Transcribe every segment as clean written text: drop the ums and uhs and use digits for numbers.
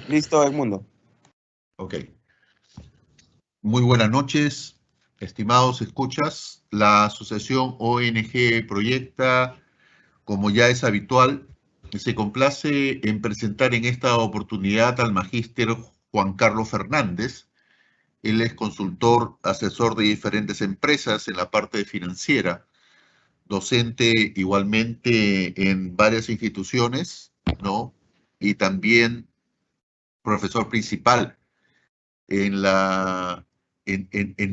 Listo, Edmundo. Ok. Muy buenas noches, estimados escuchas. La Asociación ONG Proyecta, como ya es habitual, se complace en presentar en esta oportunidad al magíster Juan Carlos Fernández. Él es consultor, asesor de diferentes empresas en la parte financiera, docente igualmente en varias instituciones, ¿no? Y también profesor principal en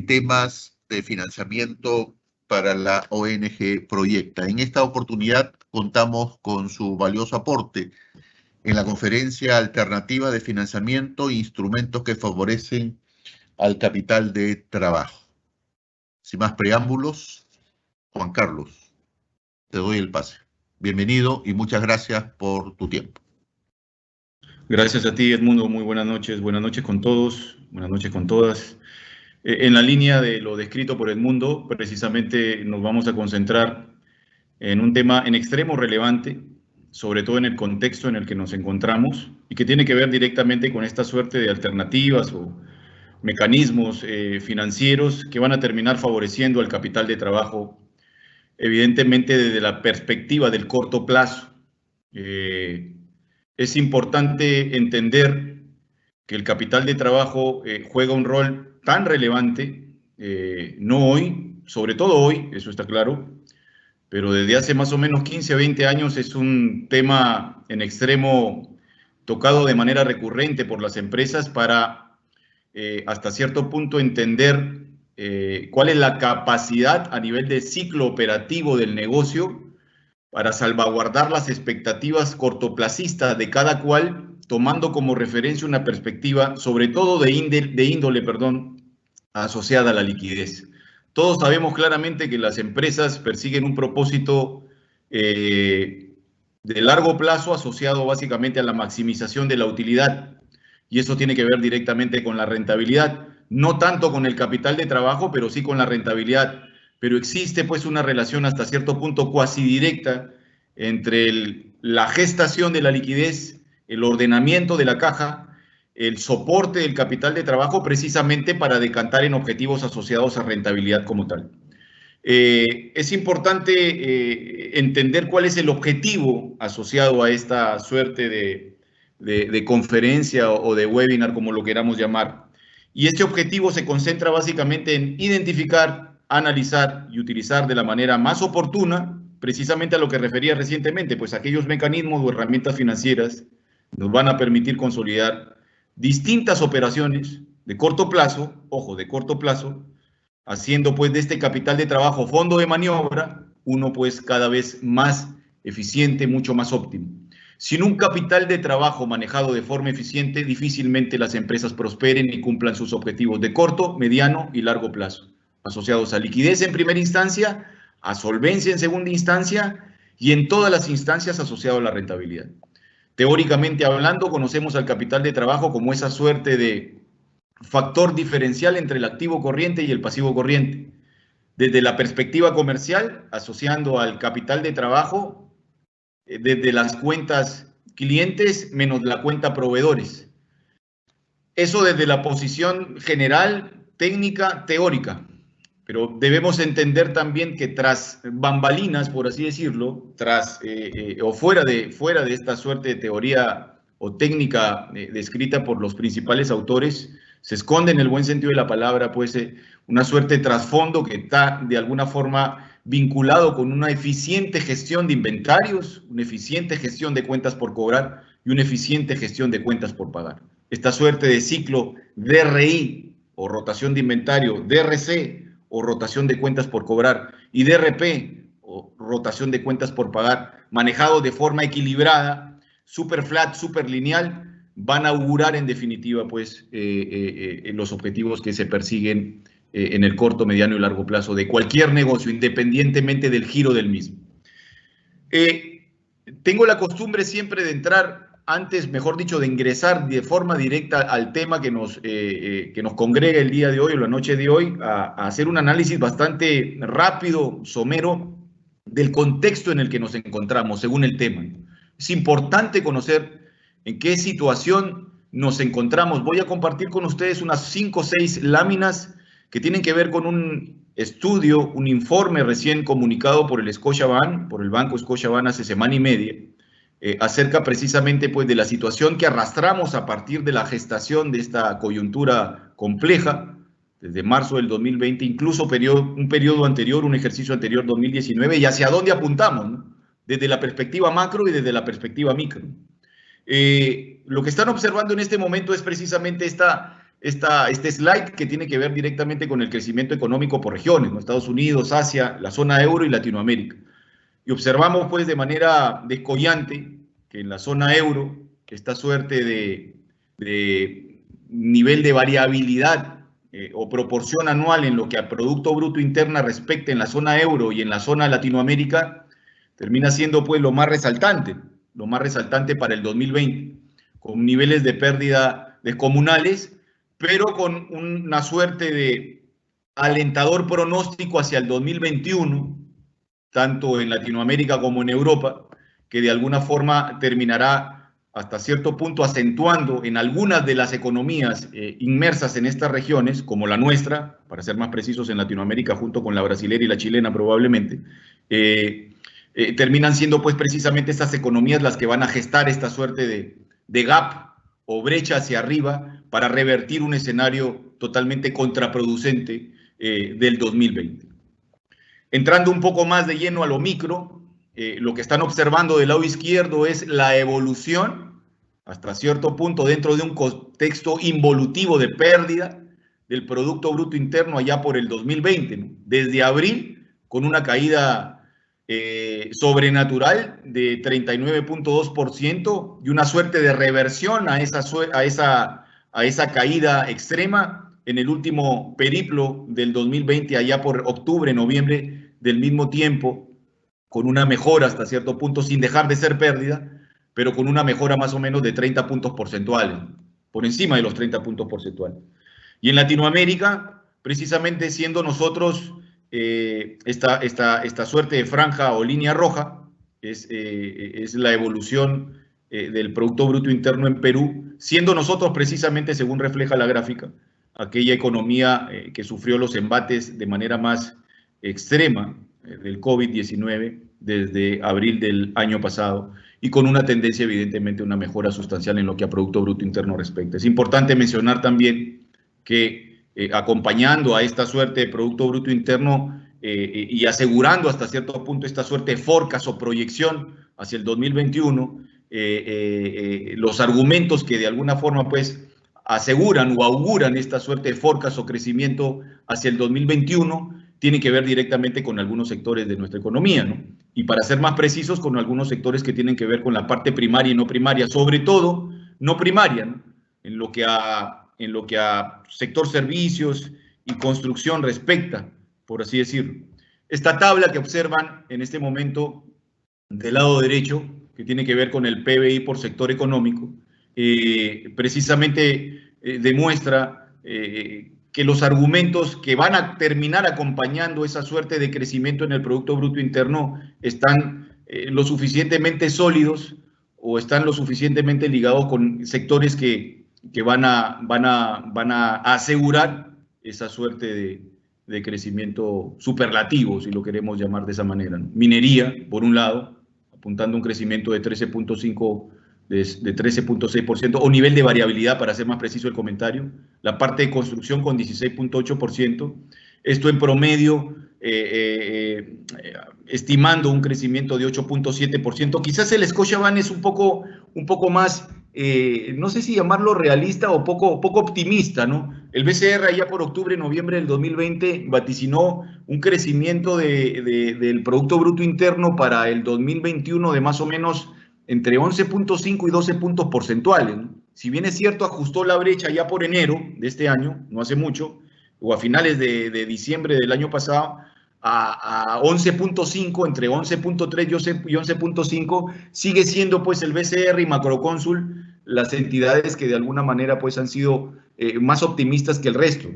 temas de financiamiento para la ONG Proyecta. En esta oportunidad contamos con su valioso aporte en la conferencia alternativa de financiamiento e instrumentos que favorecen al capital de trabajo. Sin más preámbulos, Juan Carlos, te doy el pase. Bienvenido y muchas gracias por tu tiempo. Gracias a ti, Edmundo. Muy buenas noches con todos, buenas noches con todas. En la línea de lo descrito por Edmundo, precisamente nos vamos a concentrar en un tema en extremo relevante, sobre todo en el contexto en el que nos encontramos y que tiene que ver directamente con esta suerte de alternativas o mecanismos financieros que van a terminar favoreciendo al capital de trabajo, evidentemente desde la perspectiva del corto plazo. Es importante entender que el capital de trabajo juega un rol tan relevante, no hoy, sobre todo hoy, eso está claro, pero desde hace más o menos 15 o 20 años es un tema en extremo tocado de manera recurrente por las empresas para hasta cierto punto entender cuál es la capacidad a nivel de ciclo operativo del negocio para salvaguardar las expectativas cortoplacistas de cada cual, tomando como referencia una perspectiva, sobre todo de índole, asociada a la liquidez. Todos sabemos claramente que las empresas persiguen un propósito de largo plazo asociado básicamente a la maximización de la utilidad, y eso tiene que ver directamente con la rentabilidad, no tanto con el capital de trabajo, pero sí con la rentabilidad. Pero existe pues una relación hasta cierto punto cuasi directa entre la gestación de la liquidez, el ordenamiento de la caja, el soporte del capital de trabajo, precisamente para decantar en objetivos asociados a rentabilidad como tal. Es importante entender cuál es el objetivo asociado a esta suerte de conferencia o de webinar, como lo queramos llamar. Y este objetivo se concentra básicamente en identificar, analizar y utilizar de la manera más oportuna, precisamente a lo que refería recientemente, pues aquellos mecanismos o herramientas financieras nos van a permitir consolidar distintas operaciones de corto plazo, ojo, de corto plazo, haciendo pues de este capital de trabajo fondo de maniobra, uno pues cada vez más eficiente, mucho más óptimo. Sin un capital de trabajo manejado de forma eficiente, difícilmente las empresas prosperen y cumplan sus objetivos de corto, mediano y largo plazo, asociados a liquidez en primera instancia, a solvencia en segunda instancia y en todas las instancias asociado a la rentabilidad. Teóricamente hablando, conocemos al capital de trabajo como esa suerte de factor diferencial entre el activo corriente y el pasivo corriente. Desde la perspectiva comercial, asociando al capital de trabajo desde las cuentas clientes menos la cuenta proveedores. Eso desde la posición general, técnica, teórica. Pero debemos entender también que tras bambalinas, por así decirlo, o fuera de esta suerte de teoría o técnica descrita por los principales autores, se esconde en el buen sentido de la palabra, pues una suerte de trasfondo que está de alguna forma vinculado con una eficiente gestión de inventarios, una eficiente gestión de cuentas por cobrar y una eficiente gestión de cuentas por pagar. Esta suerte de ciclo DRI o rotación de inventario, DRC o rotación de cuentas por cobrar y DRP o rotación de cuentas por pagar, manejado de forma equilibrada, super flat, super lineal, van a augurar en definitiva pues los objetivos que se persiguen en el corto, mediano y largo plazo de cualquier negocio, independientemente del giro del mismo. Tengo la costumbre siempre de entrar antes, mejor dicho, de ingresar de forma directa al tema que nos congrega el día de hoy o la noche de hoy, a hacer un análisis bastante rápido, somero, del contexto en el que nos encontramos, según el tema. Es importante conocer en qué situación nos encontramos. Voy a compartir con ustedes unas 5 o 6 láminas que tienen que ver con un estudio, un informe recién comunicado por el Scotiabank, por el banco Scotiabank hace semana y media, acerca precisamente pues, de la situación que arrastramos a partir de la gestación de esta coyuntura compleja, desde marzo del 2020, incluso un periodo anterior, un ejercicio anterior, 2019, y hacia dónde apuntamos, ¿no? Desde la perspectiva macro y desde la perspectiva micro. Lo que están observando en este momento es precisamente este slide que tiene que ver directamente con el crecimiento económico por regiones, ¿no? Estados Unidos, Asia, la zona euro y Latinoamérica. Y observamos pues de manera descollante que en la zona euro esta suerte de nivel de variabilidad o proporción anual en lo que a Producto Bruto Interno respecta en la zona euro y en la zona Latinoamérica termina siendo pues lo más resaltante para el 2020, con niveles de pérdida descomunales, pero con una suerte de alentador pronóstico hacia el 2021, tanto en Latinoamérica como en Europa, que de alguna forma terminará hasta cierto punto acentuando en algunas de las economías inmersas en estas regiones, como la nuestra, para ser más precisos en Latinoamérica, junto con la brasilera y la chilena probablemente, terminan siendo pues precisamente estas economías las que van a gestar esta suerte de gap o brecha hacia arriba para revertir un escenario totalmente contraproducente del 2020. Entrando un poco más de lleno a lo micro, lo que están observando del lado izquierdo es la evolución, hasta cierto punto, dentro de un contexto involutivo de pérdida del Producto Bruto Interno allá por el 2020, ¿no? Desde abril, con una caída sobrenatural de 39.2% y una suerte de reversión a esa caída extrema en el último periplo del 2020, allá por octubre, noviembre del mismo tiempo, con una mejora hasta cierto punto, sin dejar de ser pérdida, pero con una mejora más o menos de 30 puntos porcentuales, por encima de los 30 puntos porcentuales. Y en Latinoamérica, precisamente siendo nosotros esta suerte de franja o línea roja, es la evolución del Producto Bruto Interno en Perú, siendo nosotros precisamente, según refleja la gráfica, aquella economía que sufrió los embates de manera más extrema del COVID-19 desde abril del año pasado y con una tendencia evidentemente una mejora sustancial en lo que a Producto Bruto Interno respecta. Es importante mencionar también que acompañando a esta suerte de Producto Bruto Interno y asegurando hasta cierto punto esta suerte de forecast o proyección hacia el 2021, los argumentos que de alguna forma pues aseguran o auguran esta suerte de forecast o crecimiento hacia el 2021 tienen que ver directamente con algunos sectores de nuestra economía, ¿no? Y para ser más precisos, con algunos sectores que tienen que ver con la parte primaria y no primaria, sobre todo no primaria, ¿no? En lo que a sector servicios y construcción respecta, por así decirlo. Esta tabla que observan en este momento del lado derecho, que tiene que ver con el PBI por sector económico, precisamente demuestra que los argumentos que van a terminar acompañando esa suerte de crecimiento en el Producto Bruto Interno están lo suficientemente sólidos o están lo suficientemente ligados con sectores que van a asegurar esa suerte de crecimiento superlativo, si lo queremos llamar de esa manera, ¿no? Minería, por un lado, apuntando a un crecimiento de 13.6% o nivel de variabilidad, para ser más preciso el comentario. La parte de construcción con 16.8%. Esto en promedio, estimando un crecimiento de 8.7%. Quizás el Scotiabank es un poco más, no sé si llamarlo realista o poco optimista, ¿no? El BCR allá por octubre, noviembre del 2020 vaticinó un crecimiento del Producto Bruto Interno para el 2021 de más o menos entre 11.5 y 12 puntos porcentuales, ¿no? Si bien es cierto, ajustó la brecha ya por enero de este año, no hace mucho, o a finales de diciembre del año pasado, a 11.5, entre 11.3 y 11.5, sigue siendo pues el BCR y Macrocónsul las entidades que de alguna manera pues han sido más optimistas que el resto.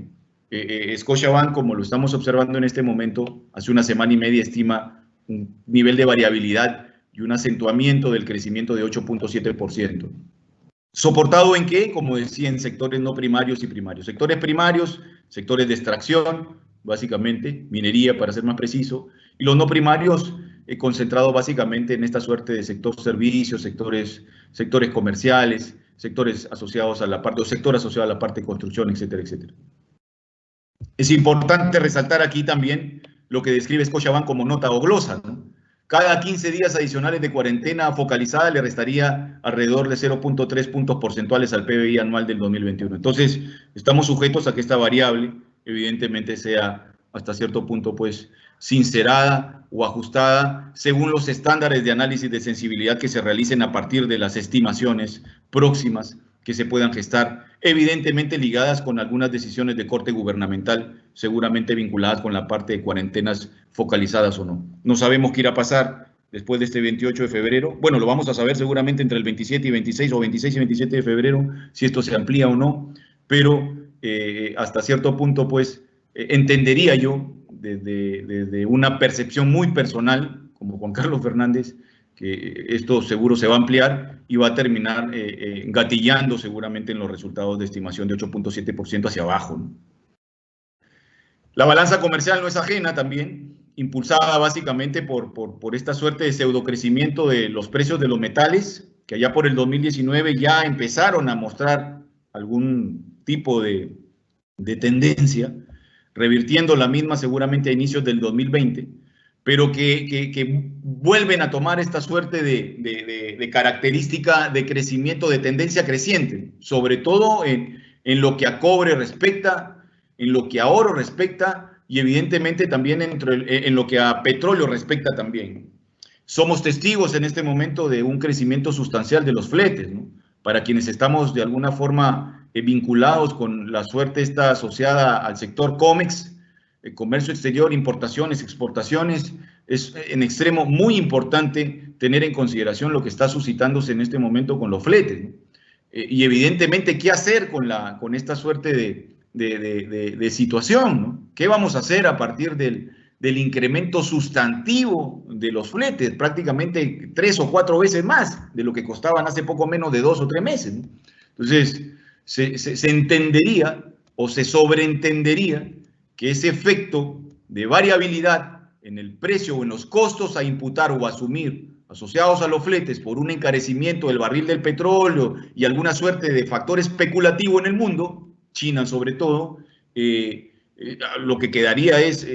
Scotiabank, como lo estamos observando en este momento, hace una semana y media estima un nivel de variabilidad y un acentuamiento del crecimiento de 8.7%. ¿Soportado en qué? Como decía, en sectores no primarios y primarios. Sectores primarios, sectores de extracción, básicamente, minería para ser más preciso, y los no primarios concentrados básicamente en esta suerte de sector servicios, sectores comerciales, sectores asociados a la parte, o sector asociado a la parte de construcción, etcétera, etcétera. Es importante resaltar aquí también lo que describe Scotiabank como nota o glosa, ¿no? Cada 15 días adicionales de cuarentena focalizada le restaría alrededor de 0.3 puntos porcentuales al PBI anual del 2021. Entonces, estamos sujetos a que esta variable, evidentemente, sea hasta cierto punto, pues, sincerada o ajustada según los estándares de análisis de sensibilidad que se realicen a partir de las estimaciones próximas que se puedan gestar, evidentemente ligadas con algunas decisiones de corte gubernamental, seguramente vinculadas con la parte de cuarentenas focalizadas o no. No sabemos qué irá a pasar después de este 28 de febrero. Bueno, lo vamos a saber seguramente entre el 27 y 26 o 26 y 27 de febrero, si esto se amplía o no, pero hasta cierto punto, pues, entendería yo, desde una percepción muy personal, como Juan Carlos Fernández, que esto seguro se va a ampliar y va a terminar gatillando seguramente en los resultados de estimación de 8.7% hacia abajo, ¿no? La balanza comercial no es ajena también, impulsada básicamente por esta suerte de pseudocrecimiento de los precios de los metales, que allá por el 2019 ya empezaron a mostrar algún tipo de tendencia, revirtiendo la misma seguramente a inicios del 2020, pero que vuelven a tomar esta suerte de característica de crecimiento, de tendencia creciente, sobre todo en lo que a cobre respecta, en lo que a oro respecta y evidentemente también en lo que a petróleo respecta también. Somos testigos en este momento de un crecimiento sustancial de los fletes, ¿no? Para quienes estamos de alguna forma vinculados con la suerte esta asociada al sector COMEX, comercio exterior, importaciones, exportaciones, es en extremo muy importante tener en consideración lo que está suscitándose en este momento con los fletes, ¿no? Y evidentemente, ¿qué hacer con esta suerte de situación, ¿no? ¿Qué vamos a hacer a partir del incremento sustantivo de los fletes? Prácticamente 3 o 4 veces más de lo que costaban hace poco menos de 2 o 3 meses, ¿no? Entonces, se entendería o se sobreentendería que ese efecto de variabilidad en el precio o en los costos a imputar o asumir asociados a los fletes por un encarecimiento del barril del petróleo y alguna suerte de factor especulativo en el mundo, China sobre todo, lo que quedaría es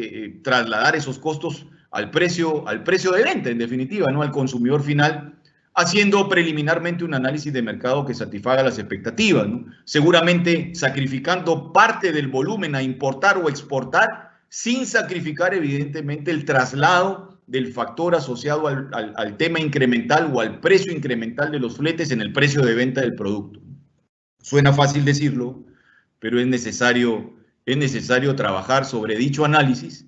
trasladar esos costos al precio de venta, en definitiva, no al consumidor final, haciendo preliminarmente un análisis de mercado que satisfaga las expectativas, ¿no? Seguramente sacrificando parte del volumen a importar o exportar, sin sacrificar evidentemente el traslado del factor asociado al tema incremental o al precio incremental de los fletes en el precio de venta del producto. Suena fácil decirlo, pero es necesario trabajar sobre dicho análisis,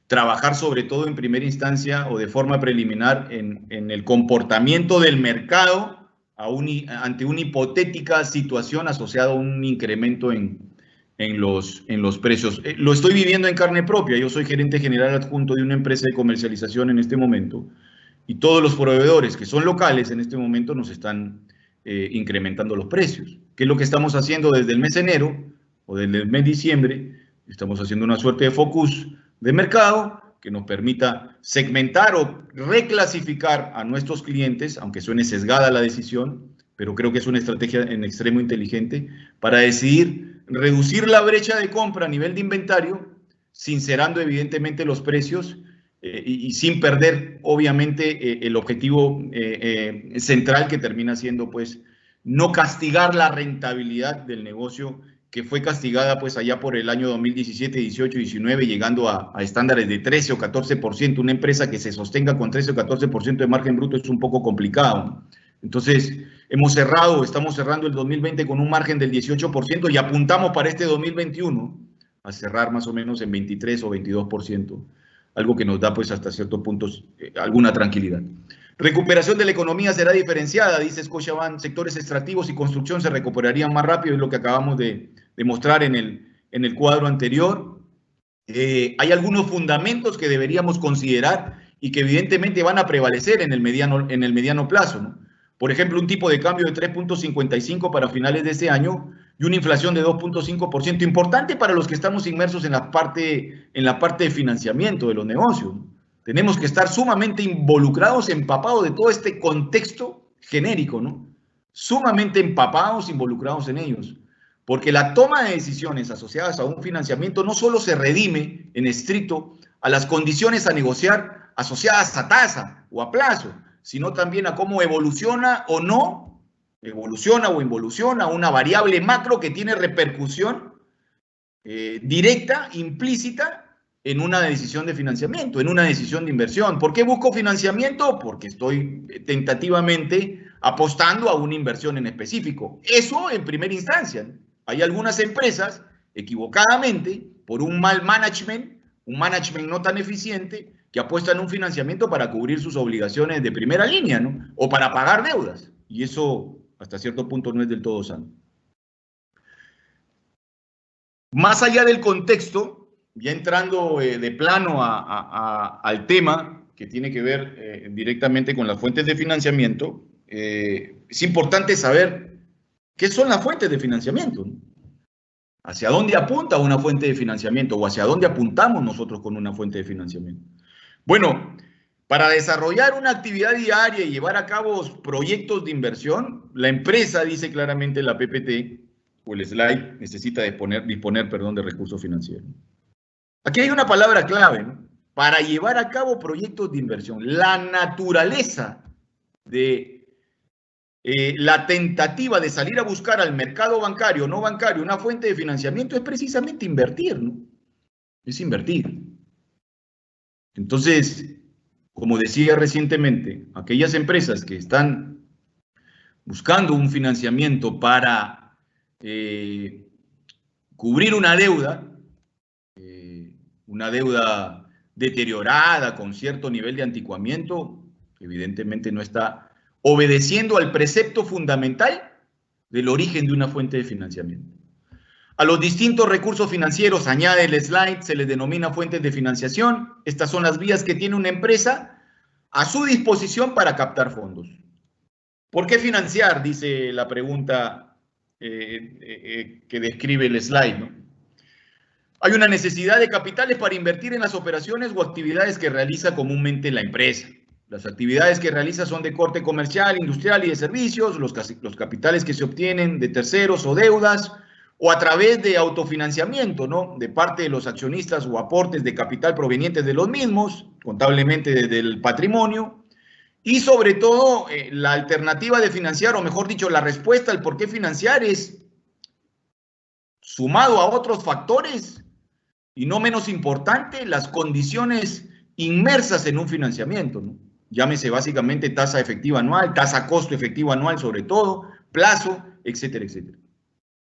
trabajar sobre todo en primera instancia o de forma preliminar en el comportamiento del mercado ante una hipotética situación asociada a un incremento en los precios. Lo estoy viviendo en carne propia. Yo soy gerente general adjunto de una empresa de comercialización en este momento y todos los proveedores que son locales en este momento nos están incrementando los precios. ¿Qué es lo que estamos haciendo desde el mes de enero o desde el mes de diciembre? Estamos haciendo una suerte de focus de mercado que nos permita segmentar o reclasificar a nuestros clientes, aunque suene sesgada la decisión, pero creo que es una estrategia en extremo inteligente para decidir reducir la brecha de compra a nivel de inventario, sincerando evidentemente los precios y sin perder obviamente el objetivo central que termina siendo pues no castigar la rentabilidad del negocio que fue castigada pues allá por el año 2017, 18, 19, llegando a estándares de 13 o 14%. Una empresa que se sostenga con 13 o 14% de margen bruto es un poco complicado. Entonces, estamos cerrando el 2020 con un margen del 18% y apuntamos para este 2021 a cerrar más o menos en 23 o 22%, algo que nos da pues hasta ciertos puntos alguna tranquilidad. Recuperación de la economía será diferenciada, dice Scotiabank. Sectores extractivos y construcción se recuperarían más rápido, es lo que acabamos de mostrar en el cuadro anterior. Hay algunos fundamentos que deberíamos considerar y que evidentemente van a prevalecer en el mediano plazo, ¿no? por ejemplo, un tipo de cambio de 3.55 para finales de este año y una inflación de 2.5%, importante para los que estamos inmersos en la parte de financiamiento de los negocios. Tenemos que estar sumamente involucrados, empapados de todo este contexto genérico, ¿no? Sumamente empapados, involucrados en ellos. Porque la toma de decisiones asociadas a un financiamiento no solo se redime en estricto a las condiciones a negociar asociadas a tasa o a plazo, sino también a cómo evoluciona o no, evoluciona o involuciona una variable macro que tiene repercusión directa, implícita, en una decisión de financiamiento, en una decisión de inversión. ¿Por qué busco financiamiento? Porque estoy tentativamente apostando a una inversión en específico. Eso en primera instancia. Hay algunas empresas, equivocadamente, por un mal management, un management no tan eficiente, que apuestan un financiamiento para cubrir sus obligaciones de primera línea, ¿no? O para pagar deudas. Y eso, hasta cierto punto, no es del todo sano. Más allá del contexto, ya entrando de plano al tema que tiene que ver directamente con las fuentes de financiamiento, es importante saber qué son las fuentes de financiamiento, ¿no? ¿Hacia dónde apunta una fuente de financiamiento o hacia dónde apuntamos nosotros con una fuente de financiamiento? Bueno, para desarrollar una actividad diaria y llevar a cabo proyectos de inversión, la empresa, dice claramente la PPT, o el slide, necesita disponer de recursos financieros. Aquí hay una palabra clave, ¿no? Para llevar a cabo proyectos de inversión. La naturaleza de la tentativa de salir a buscar al mercado bancario o no bancario una fuente de financiamiento es precisamente invertir, ¿no? Es invertir. Entonces, como decía recientemente, aquellas empresas que están buscando un financiamiento para cubrir una deuda deteriorada con cierto nivel de anticuamiento, evidentemente no está obedeciendo al precepto fundamental del origen de una fuente de financiamiento. A los distintos recursos financieros, añade el slide, se les denomina fuentes de financiación. Estas son las vías que tiene una empresa a su disposición para captar fondos. ¿Por qué financiar? Dice la pregunta que describe el slide, ¿no? Hay una necesidad de capitales para invertir en las operaciones o actividades que realiza comúnmente la empresa. Las actividades que realiza son de corte comercial, industrial y de servicios, los capitales que se obtienen de terceros o deudas, o a través de autofinanciamiento, ¿no? De parte de los accionistas o aportes de capital provenientes de los mismos, contablemente desde el patrimonio, y sobre todo la alternativa de financiar, o mejor dicho, la respuesta al por qué financiar es sumado a otros factores, y no menos importante, las condiciones inmersas en un financiamiento, ¿no? Llámese básicamente tasa efectiva anual, tasa costo efectivo anual sobre todo, plazo, etcétera, etcétera.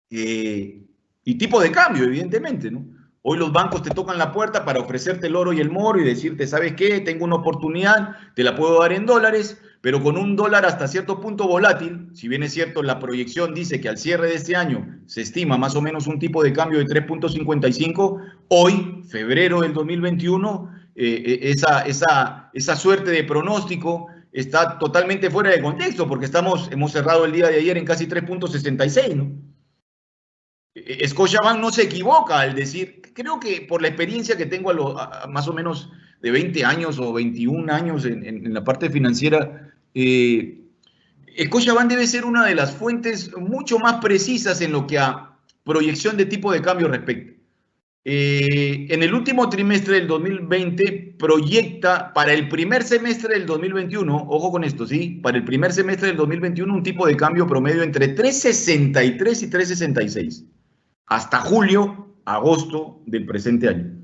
Y tipo de cambio, evidentemente, ¿no? Hoy los bancos te tocan la puerta para ofrecerte el oro y el moro y decirte, ¿sabes qué? Tengo una oportunidad, te la puedo dar en dólares, pero con un dólar hasta cierto punto volátil. Si bien es cierto, la proyección dice que al cierre de este año se estima más o menos un tipo de cambio de 3.55, hoy, febrero del 2021, esa suerte de pronóstico está totalmente fuera de contexto porque hemos cerrado el día de ayer en casi 3.66, ¿no? Scotiabank no se equivoca al decir, creo que por la experiencia que tengo a más o menos de 20 años o 21 años en la parte financiera, Scotiabank debe ser una de las fuentes mucho más precisas en lo que a proyección de tipo de cambio respecta. En el último trimestre del 2020 proyecta para el primer semestre del 2021, ojo con esto, ¿sí? Para el primer semestre del 2021 un tipo de cambio promedio entre 3.63 y 3.66 hasta julio, agosto del presente año.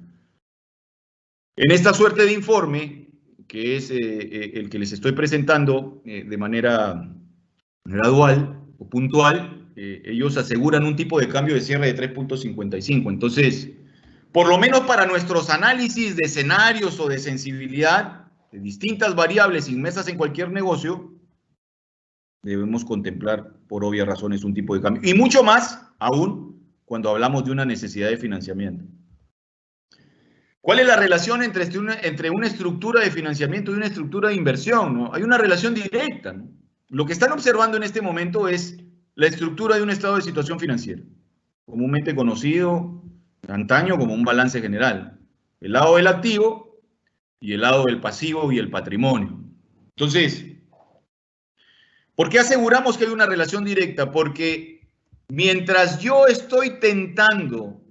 En esta suerte de informe, que es el que les estoy presentando de manera gradual o puntual, ellos aseguran un tipo de cambio de cierre de 3.55. Entonces, por lo menos para nuestros análisis de escenarios o de sensibilidad de distintas variables inmersas en cualquier negocio, debemos contemplar por obvias razones un tipo de cambio. Y mucho más aún cuando hablamos de una necesidad de financiamiento. ¿Cuál es la relación entre una estructura de financiamiento y una estructura de inversión, ¿no? Hay una relación directa, ¿no? Lo que están observando en este momento es la estructura de un estado de situación financiera, comúnmente conocido antaño como un balance general. El lado del activo y el lado del pasivo y el patrimonio. Entonces, ¿por qué aseguramos que hay una relación directa? Porque mientras yo estoy tentando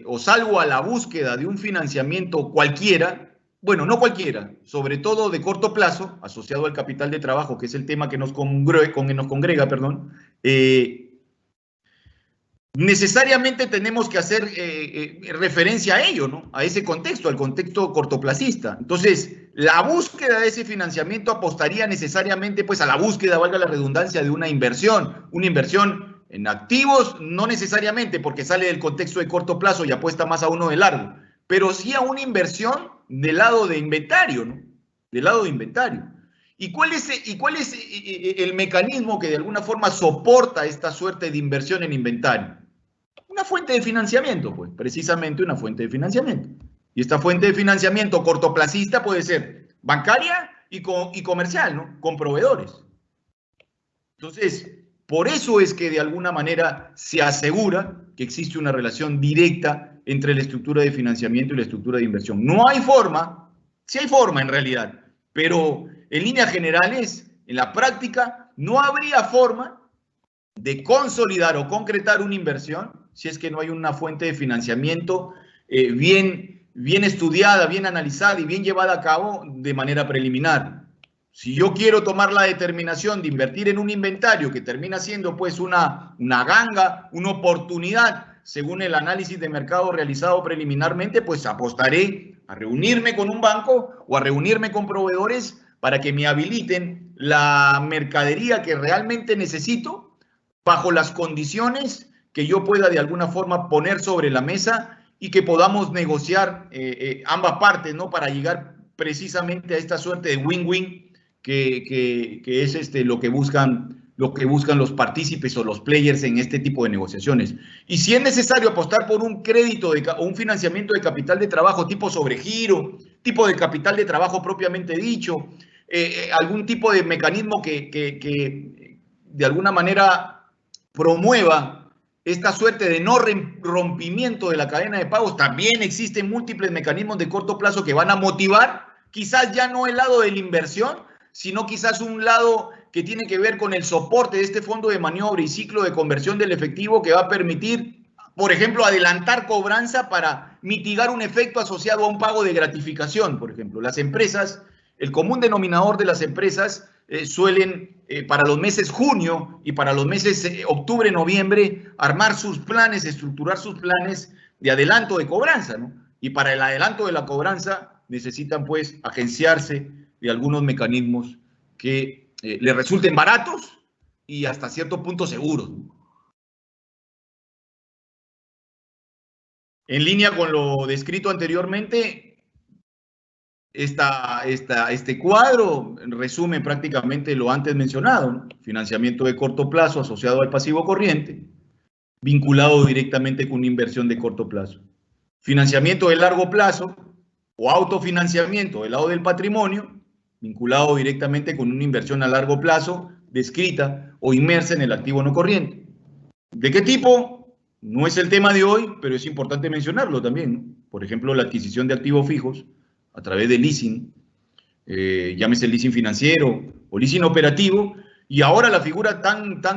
o salgo a la búsqueda de un financiamiento cualquiera, bueno, no cualquiera, sobre todo de corto plazo, asociado al capital de trabajo, que es el tema que nos congrega, perdón, necesariamente tenemos que hacer referencia a ello, ¿no? A ese contexto, al contexto cortoplacista. Entonces, la búsqueda de ese financiamiento apostaría necesariamente pues, a la búsqueda, valga la redundancia, de una inversión en activos, no necesariamente porque sale del contexto de corto plazo y apuesta más a uno de largo, pero sí a una inversión del lado de inventario, ¿no? Del lado de inventario. ¿Y cuál es el mecanismo que de alguna forma soporta esta suerte de inversión en inventario? Una fuente de financiamiento, pues, precisamente una fuente de financiamiento. Y esta fuente de financiamiento cortoplacista puede ser bancaria y comercial, ¿no? Con proveedores. Entonces, por eso es que de alguna manera se asegura que existe una relación directa entre la estructura de financiamiento y la estructura de inversión. No hay forma, sí hay forma en realidad, pero en líneas generales, en la práctica, no habría forma de consolidar o concretar una inversión si es que no hay una fuente de financiamiento bien estudiada, bien analizada y bien llevada a cabo de manera preliminar. Si yo quiero tomar la determinación de invertir en un inventario que termina siendo pues una ganga, una oportunidad, según el análisis de mercado realizado preliminarmente, pues apostaré a reunirme con un banco o a reunirme con proveedores para que me habiliten la mercadería que realmente necesito bajo las condiciones que yo pueda de alguna forma poner sobre la mesa y que podamos negociar ambas partes, ¿no? Para llegar precisamente a esta suerte de win-win que es lo que buscan los partícipes o los players en este tipo de negociaciones. Y si es necesario apostar por un crédito o un financiamiento de capital de trabajo tipo sobregiro, tipo de capital de trabajo propiamente dicho, algún tipo de mecanismo que de alguna manera promueva esta suerte de no rompimiento de la cadena de pagos, también existen múltiples mecanismos de corto plazo que van a motivar quizás ya no el lado de la inversión, sino quizás un lado que tiene que ver con el soporte de este fondo de maniobra y ciclo de conversión del efectivo que va a permitir, por ejemplo, adelantar cobranza para mitigar un efecto asociado a un pago de gratificación, por ejemplo. Las empresas, el común denominador de las empresas suelen, para los meses junio y para los meses octubre, noviembre, armar sus planes, estructurar sus planes de adelanto de cobranza, ¿no? Y para el adelanto de la cobranza necesitan, pues, agenciarse de algunos mecanismos que les resulten baratos y hasta cierto punto seguros, ¿no? En línea con lo descrito anteriormente, este cuadro resume prácticamente lo antes mencionado, ¿no? Financiamiento de corto plazo asociado al pasivo corriente, vinculado directamente con una inversión de corto plazo. Financiamiento de largo plazo o autofinanciamiento del lado del patrimonio, vinculado directamente con una inversión a largo plazo, descrita o inmersa en el activo no corriente. ¿De qué tipo? No es el tema de hoy, pero es importante mencionarlo también, ¿no? Por ejemplo, la adquisición de activos fijos a través de leasing, llámese leasing financiero o leasing operativo, y ahora la figura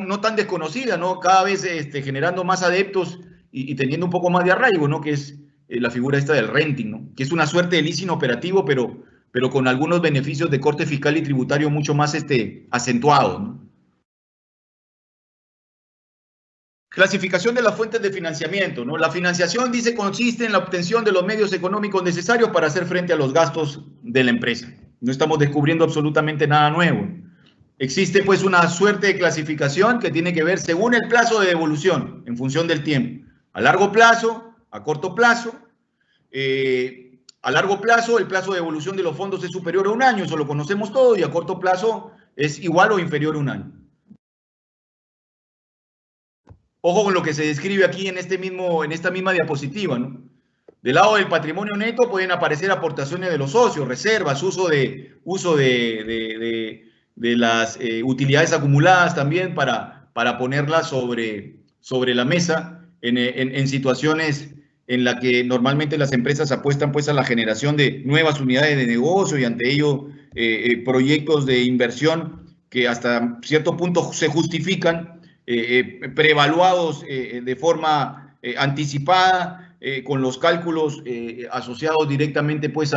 no tan desconocida, ¿no? Cada vez generando más adeptos y teniendo un poco más de arraigo, ¿no? Que es la figura esta del renting, ¿no? Que es una suerte de leasing operativo, pero con algunos beneficios de corte fiscal y tributario mucho más acentuados, ¿no? Clasificación de las fuentes de financiamiento, ¿no? La financiación, dice, consiste en la obtención de los medios económicos necesarios para hacer frente a los gastos de la empresa. No estamos descubriendo absolutamente nada nuevo. Existe, pues, una suerte de clasificación que tiene que ver según el plazo de devolución, en función del tiempo. A largo plazo, a corto plazo. A largo plazo, el plazo de devolución de los fondos es superior a un año, eso lo conocemos todo, y a corto plazo es igual o inferior a un año. Ojo con lo que se describe aquí en esta misma diapositiva, ¿no? Del lado del patrimonio neto pueden aparecer aportaciones de los socios, reservas, uso de las utilidades acumuladas también para ponerlas sobre la mesa en situaciones en las que normalmente las empresas apuestan pues a la generación de nuevas unidades de negocio y ante ello proyectos de inversión que hasta cierto punto se justifican, preevaluados de forma anticipada, con los cálculos asociados directamente pues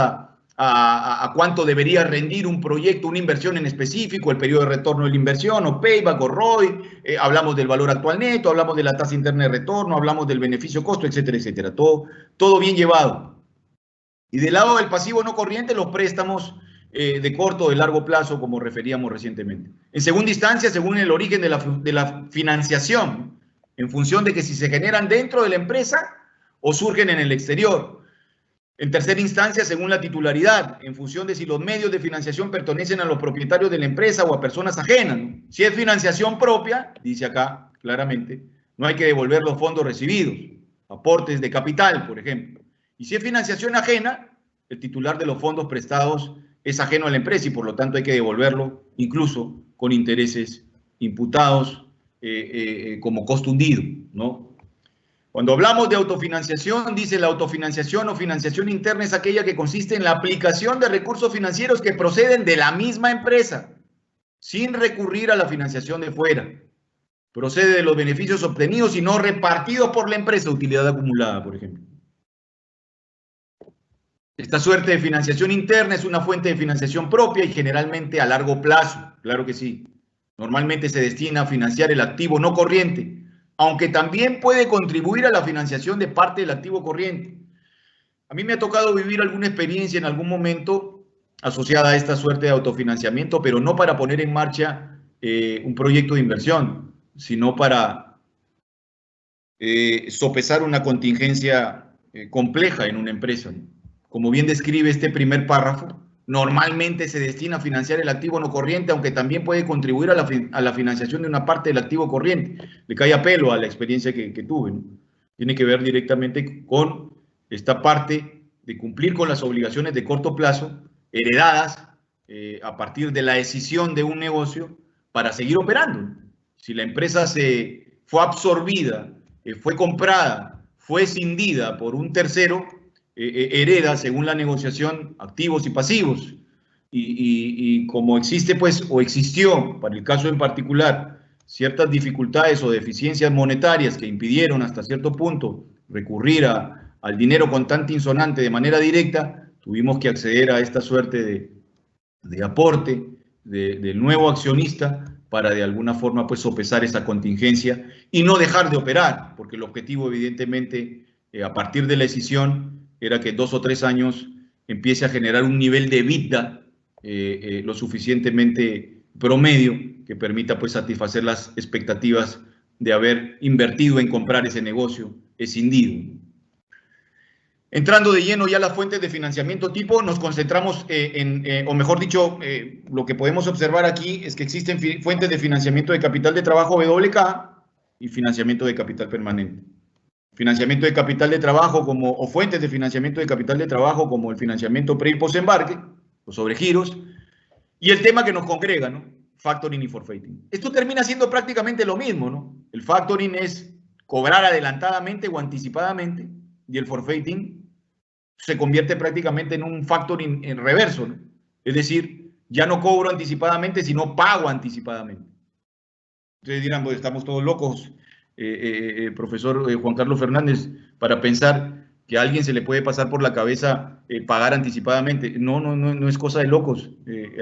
a cuánto debería rendir un proyecto, una inversión en específico, el periodo de retorno de la inversión, o payback, o ROI, hablamos del valor actual neto, hablamos de la tasa interna de retorno, hablamos del beneficio-costo, etcétera, etcétera. Todo bien llevado. Y del lado del pasivo no corriente, los préstamos de corto o de largo plazo, como referíamos recientemente. En segunda instancia, según el origen de la financiación, en función de que si se generan dentro de la empresa o surgen en el exterior. En tercera instancia, según la titularidad, en función de si los medios de financiación pertenecen a los propietarios de la empresa o a personas ajenas. Si es financiación propia, dice acá claramente, no hay que devolver los fondos recibidos, aportes de capital, por ejemplo. Y si es financiación ajena, el titular de los fondos prestados es ajeno a la empresa y por lo tanto hay que devolverlo incluso con intereses imputados como costo hundido, ¿no? Cuando hablamos de autofinanciación, dice la autofinanciación o financiación interna es aquella que consiste en la aplicación de recursos financieros que proceden de la misma empresa, sin recurrir a la financiación de fuera. Procede de los beneficios obtenidos y no repartidos por la empresa, utilidad acumulada, por ejemplo. Esta suerte de financiación interna es una fuente de financiación propia y generalmente a largo plazo, claro que sí. Normalmente se destina a financiar el activo no corriente, aunque también puede contribuir a la financiación de parte del activo corriente. A mí me ha tocado vivir alguna experiencia en algún momento asociada a esta suerte de autofinanciamiento, pero no para poner en marcha un proyecto de inversión, sino para sopesar una contingencia compleja en una empresa. Como bien describe este primer párrafo, normalmente se destina a financiar el activo no corriente, aunque también puede contribuir a la financiación de una parte del activo corriente. Le cae a pelo a la experiencia que tuve, ¿no? Tiene que ver directamente con esta parte de cumplir con las obligaciones de corto plazo, heredadas a partir de la decisión de un negocio para seguir operando. Si la empresa fue absorbida, fue comprada, fue escindida por un tercero, hereda, según la negociación, activos y pasivos. Y como existe, pues, o existió, para el caso en particular, ciertas dificultades o deficiencias monetarias que impidieron hasta cierto punto recurrir al dinero contante insonante de manera directa, tuvimos que acceder a esta suerte de aporte del nuevo accionista para de alguna forma pues sopesar esa contingencia y no dejar de operar, porque el objetivo evidentemente a partir de la decisión era que 2 o 3 años empiece a generar un nivel de EBITDA lo suficientemente promedio que permita pues satisfacer las expectativas de haber invertido en comprar ese negocio escindido. Entrando de lleno ya a las fuentes de financiamiento tipo, nos concentramos o mejor dicho, lo que podemos observar aquí es que existen fuentes de financiamiento de capital de trabajo WK y financiamiento de capital permanente. Financiamiento de capital de trabajo o fuentes de financiamiento de capital de trabajo como el financiamiento pre y post-embarque, los sobregiros, y el tema que nos congrega, ¿no? Factoring y forfeiting. Esto termina siendo prácticamente lo mismo, ¿no? El factoring es cobrar adelantadamente o anticipadamente y el forfeiting se convierte prácticamente en un factoring en reverso, ¿no? Es decir, ya no cobro anticipadamente, sino pago anticipadamente. Ustedes dirán, pues estamos todos locos, profesor Juan Carlos Fernández, para pensar que a alguien se le puede pasar por la cabeza pagar anticipadamente. No es cosa de locos.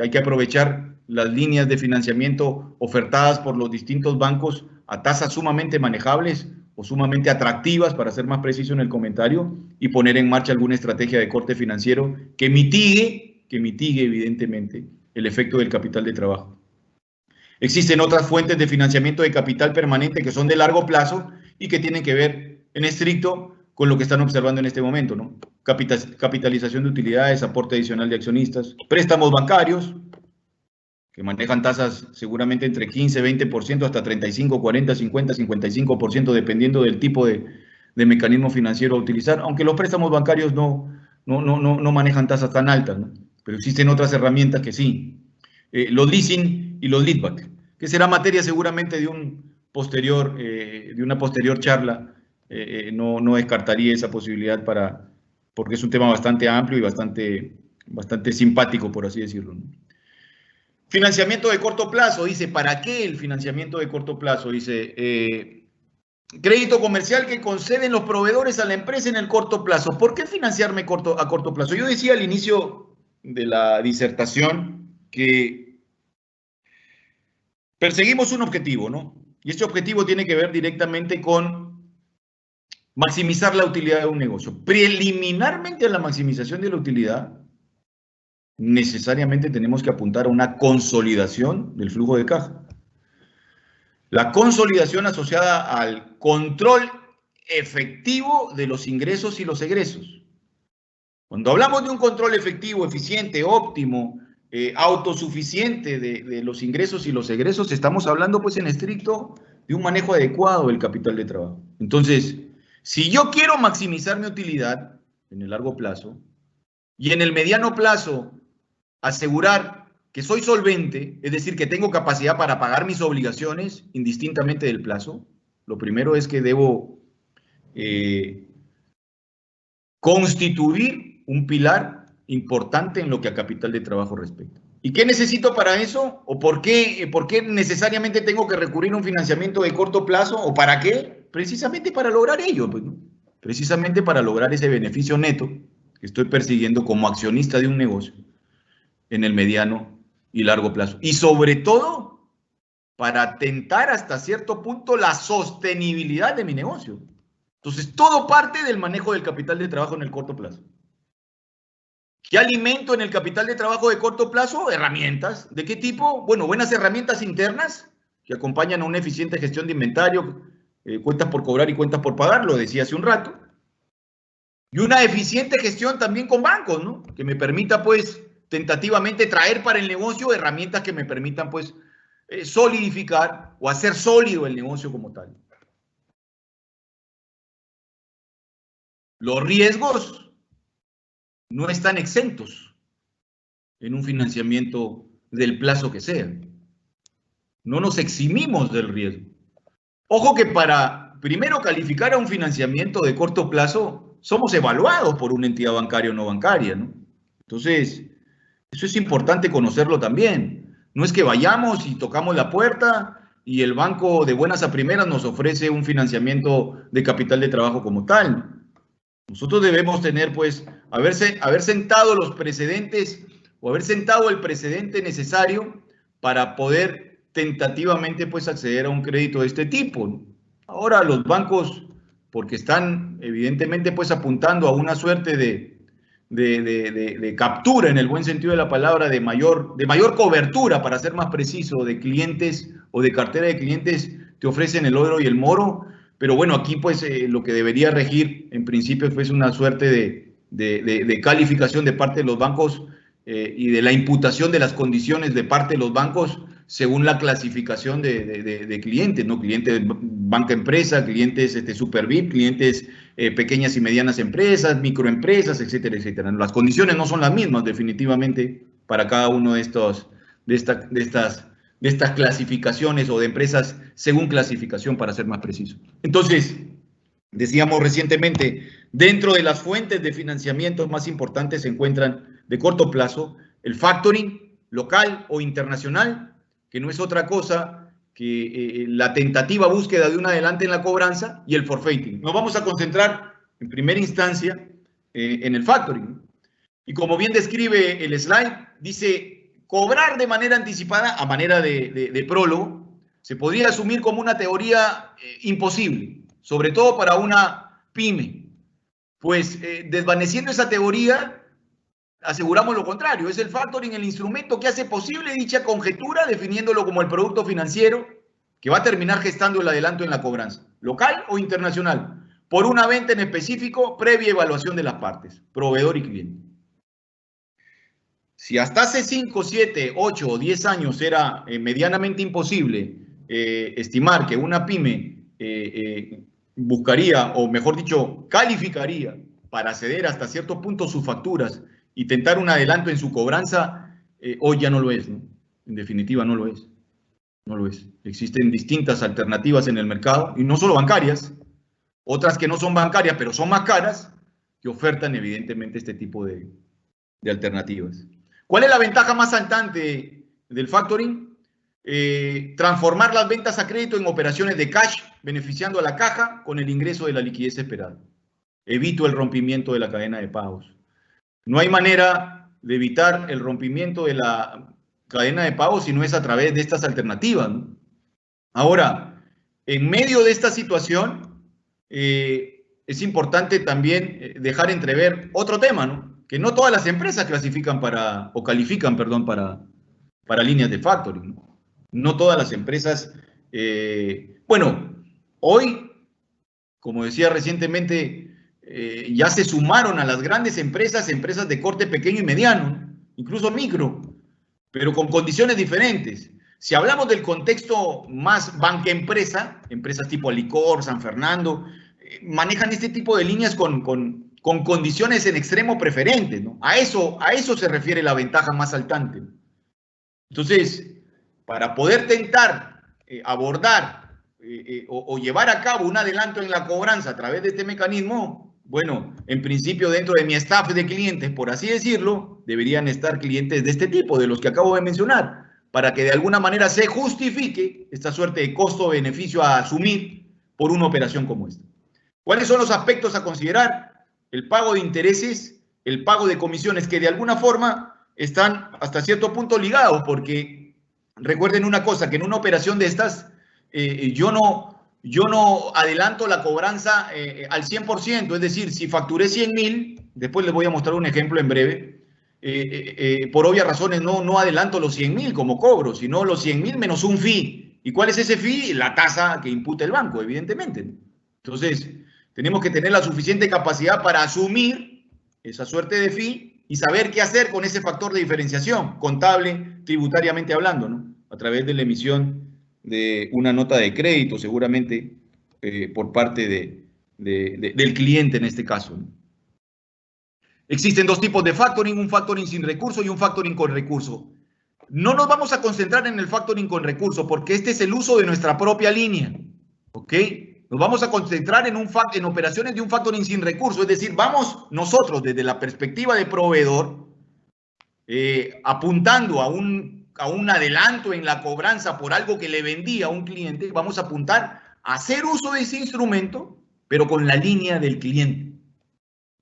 Hay que aprovechar las líneas de financiamiento ofertadas por los distintos bancos a tasas sumamente manejables o sumamente atractivas, para ser más preciso en el comentario, y poner en marcha alguna estrategia de corte financiero que mitigue evidentemente el efecto del capital de trabajo. Existen otras fuentes de financiamiento de capital permanente que son de largo plazo y que tienen que ver en estricto con lo que están observando en este momento, ¿no? Capitalización de utilidades, aporte adicional de accionistas, préstamos bancarios, que manejan tasas seguramente entre 15, 20% hasta 35, 40, 50, 55%, dependiendo del tipo de mecanismo financiero a utilizar, aunque los préstamos bancarios no manejan tasas tan altas, ¿no? Pero existen otras herramientas que sí. Los leasing y los leadback, que será materia seguramente de una posterior charla. No descartaría esa posibilidad porque es un tema bastante amplio y bastante simpático, por así decirlo, ¿no? Financiamiento de corto plazo, dice, ¿para qué el financiamiento de corto plazo? Dice, crédito comercial que conceden los proveedores a la empresa en el corto plazo. ¿Por qué financiarme a corto plazo? Yo decía al inicio de la disertación que perseguimos un objetivo, ¿no? Y este objetivo tiene que ver directamente con maximizar la utilidad de un negocio. Preliminarmente a la maximización de la utilidad, necesariamente tenemos que apuntar a una consolidación del flujo de caja. La consolidación asociada al control efectivo de los ingresos y los egresos. Cuando hablamos de un control efectivo, eficiente, óptimo, autosuficiente de los ingresos y los egresos, estamos hablando pues en estricto de un manejo adecuado del capital de trabajo. Entonces, si yo quiero maximizar mi utilidad en el largo plazo y en el mediano plazo asegurar que soy solvente, es decir, que tengo capacidad para pagar mis obligaciones indistintamente del plazo, lo primero es que debo constituir un pilar importante en lo que a capital de trabajo respecta. ¿Y qué necesito para eso? ¿O por qué necesariamente tengo que recurrir a un financiamiento de corto plazo? ¿O para qué? Precisamente para lograr ello, pues, ¿no? Precisamente para lograr ese beneficio neto que estoy persiguiendo como accionista de un negocio en el mediano y largo plazo. Y sobre todo, para tentar hasta cierto punto la sostenibilidad de mi negocio. Entonces, todo parte del manejo del capital de trabajo en el corto plazo. ¿Qué alimento en el capital de trabajo de corto plazo? Herramientas. ¿De qué tipo? Bueno, buenas herramientas internas que acompañan a una eficiente gestión de inventario, cuentas por cobrar y cuentas por pagar, lo decía hace un rato. Y una eficiente gestión también con bancos, ¿no? Que me permita, pues, tentativamente traer para el negocio herramientas que me permitan, pues, solidificar o hacer sólido el negocio como tal. Los riesgos no están exentos en un financiamiento del plazo que sea. No nos eximimos del riesgo. Ojo que para primero calificar a un financiamiento de corto plazo, somos evaluados por una entidad bancaria o no bancaria, ¿no? Entonces, eso es importante conocerlo también. No es que vayamos y tocamos la puerta y el banco de buenas a primeras nos ofrece un financiamiento de capital de trabajo como tal. Nosotros debemos tener, pues, haber sentado los precedentes o haber sentado el precedente necesario para poder tentativamente, pues, acceder a un crédito de este tipo, ¿no? Ahora los bancos, porque están evidentemente, pues, apuntando a una suerte de captura, en el buen sentido de la palabra, de mayor cobertura, para ser más preciso, de clientes o de cartera de clientes, te ofrecen el oro y el moro. Pero bueno, aquí pues lo que debería regir en principio pues una suerte de calificación de parte de los bancos y de la imputación de las condiciones de parte de los bancos según la clasificación de clientes, ¿no? Clientes banca empresa, clientes super VIP, clientes pequeñas y medianas empresas, microempresas, etcétera, etcétera. Las condiciones no son las mismas definitivamente para cada uno de estas clasificaciones o de empresas según clasificación, para ser más preciso. Entonces, decíamos recientemente, dentro de las fuentes de financiamiento más importantes se encuentran de corto plazo el factoring local o internacional, que no es otra cosa que la tentativa búsqueda de un adelante en la cobranza, y el forfaiting. Nos vamos a concentrar en primera instancia en el factoring. Y como bien describe el slide, dice: cobrar de manera anticipada, a manera de prólogo, se podría asumir como una teoría imposible, sobre todo para una pyme. Pues desvaneciendo esa teoría, aseguramos lo contrario. Es el factoring el instrumento que hace posible dicha conjetura, definiéndolo como el producto financiero que va a terminar gestando el adelanto en la cobranza, local o internacional, por una venta en específico previa evaluación de las partes, proveedor y cliente. Si hasta hace 5, 7, 8 o 10 años era medianamente imposible estimar que una pyme buscaría, o mejor dicho, calificaría para ceder hasta cierto punto sus facturas y tentar un adelanto en su cobranza, hoy ya no lo es, ¿no? En definitiva, no lo es. No lo es. Existen distintas alternativas en el mercado, y no solo bancarias, otras que no son bancarias, pero son más caras, que ofertan evidentemente este tipo de alternativas. ¿Cuál es la ventaja más saltante del factoring? Transformar las ventas a crédito en operaciones de cash, beneficiando a la caja con el ingreso de la liquidez esperada. Evito el rompimiento de la cadena de pagos. No hay manera de evitar el rompimiento de la cadena de pagos si no es a través de estas alternativas, ¿no? Ahora, en medio de esta situación, es importante también dejar entrever otro tema, ¿no? Que no todas las empresas califican para líneas de factoring, ¿no? No todas las empresas, bueno, hoy, como decía recientemente, ya se sumaron a las grandes empresas de corte pequeño y mediano, incluso micro, pero con condiciones diferentes. Si hablamos del contexto más banca-empresa, empresas tipo Alicor, San Fernando, manejan este tipo de líneas con condiciones en extremo preferentes, ¿no? A eso se refiere la ventaja más saltante. Entonces, para poder tentar abordar o llevar a cabo un adelanto en la cobranza a través de este mecanismo, bueno, en principio dentro de mi staff de clientes, por así decirlo, deberían estar clientes de este tipo, de los que acabo de mencionar, para que de alguna manera se justifique esta suerte de costo-beneficio a asumir por una operación como esta. ¿Cuáles son los aspectos a considerar? El pago de intereses, el pago de comisiones, que de alguna forma están hasta cierto punto ligados, porque recuerden una cosa, que en una operación de estas, yo no adelanto la cobranza al 100%, es decir, si facturé 100.000, después les voy a mostrar un ejemplo en breve, por obvias razones no adelanto los 100.000 como cobro, sino los 100.000 menos un fee. ¿Y cuál es ese fee? La tasa que imputa el banco, evidentemente. Entonces, tenemos que tener la suficiente capacidad para asumir esa suerte de fee y saber qué hacer con ese factor de diferenciación, contable, tributariamente hablando, ¿no? A través de la emisión de una nota de crédito, seguramente por parte del cliente en este caso, ¿no? Existen dos tipos de factoring, un factoring sin recurso y un factoring con recurso. No nos vamos a concentrar en el factoring con recurso porque este es el uso de nuestra propia línea, ¿ok? Nos vamos a concentrar en operaciones de un factoring sin recurso, es decir, vamos nosotros desde la perspectiva de proveedor, apuntando a un adelanto en la cobranza por algo que le vendí a un cliente, vamos a apuntar a hacer uso de ese instrumento, pero con la línea del cliente.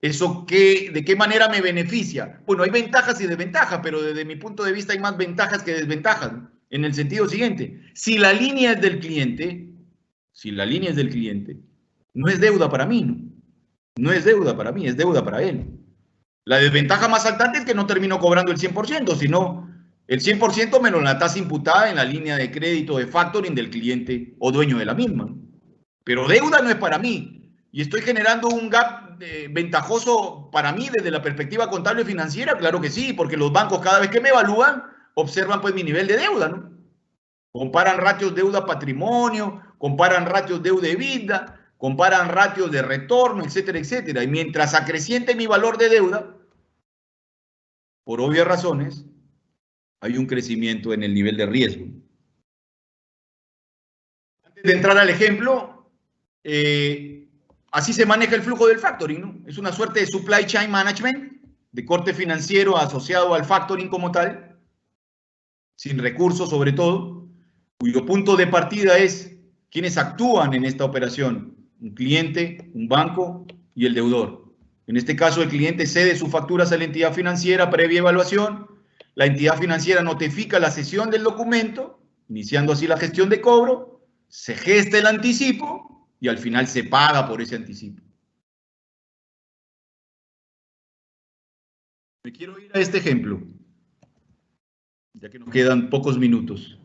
¿Eso de qué manera me beneficia? Bueno, hay ventajas y desventajas, pero desde mi punto de vista hay más ventajas que desventajas, en el sentido siguiente: si la línea es del cliente, no es deuda para mí, ¿no? No es deuda para mí, es deuda para él. La desventaja más saltante es que no termino cobrando el 100%, sino el 100% menos la tasa imputada en la línea de crédito de factoring del cliente o dueño de la misma, ¿no? Pero deuda no es para mí. Y estoy generando un gap ventajoso para mí desde la perspectiva contable y financiera, claro que sí, porque los bancos cada vez que me evalúan observan pues mi nivel de deuda, ¿no? Comparan ratios deuda-patrimonio, comparan ratios deuda-EBITDA, comparan ratios de retorno, etcétera, etcétera. Y mientras acreciente mi valor de deuda, por obvias razones, hay un crecimiento en el nivel de riesgo. Antes de entrar al ejemplo, así se maneja el flujo del factoring, ¿no? Es una suerte de supply chain management de corte financiero asociado al factoring como tal, sin recursos sobre todo, cuyo punto de partida es quienes actúan en esta operación: un cliente, un banco y el deudor. En este caso, el cliente cede sus facturas a la entidad financiera previa evaluación, la entidad financiera notifica la cesión del documento, iniciando así la gestión de cobro, se gesta el anticipo y al final se paga por ese anticipo. Me quiero ir a este ejemplo, ya que nos quedan pocos minutos,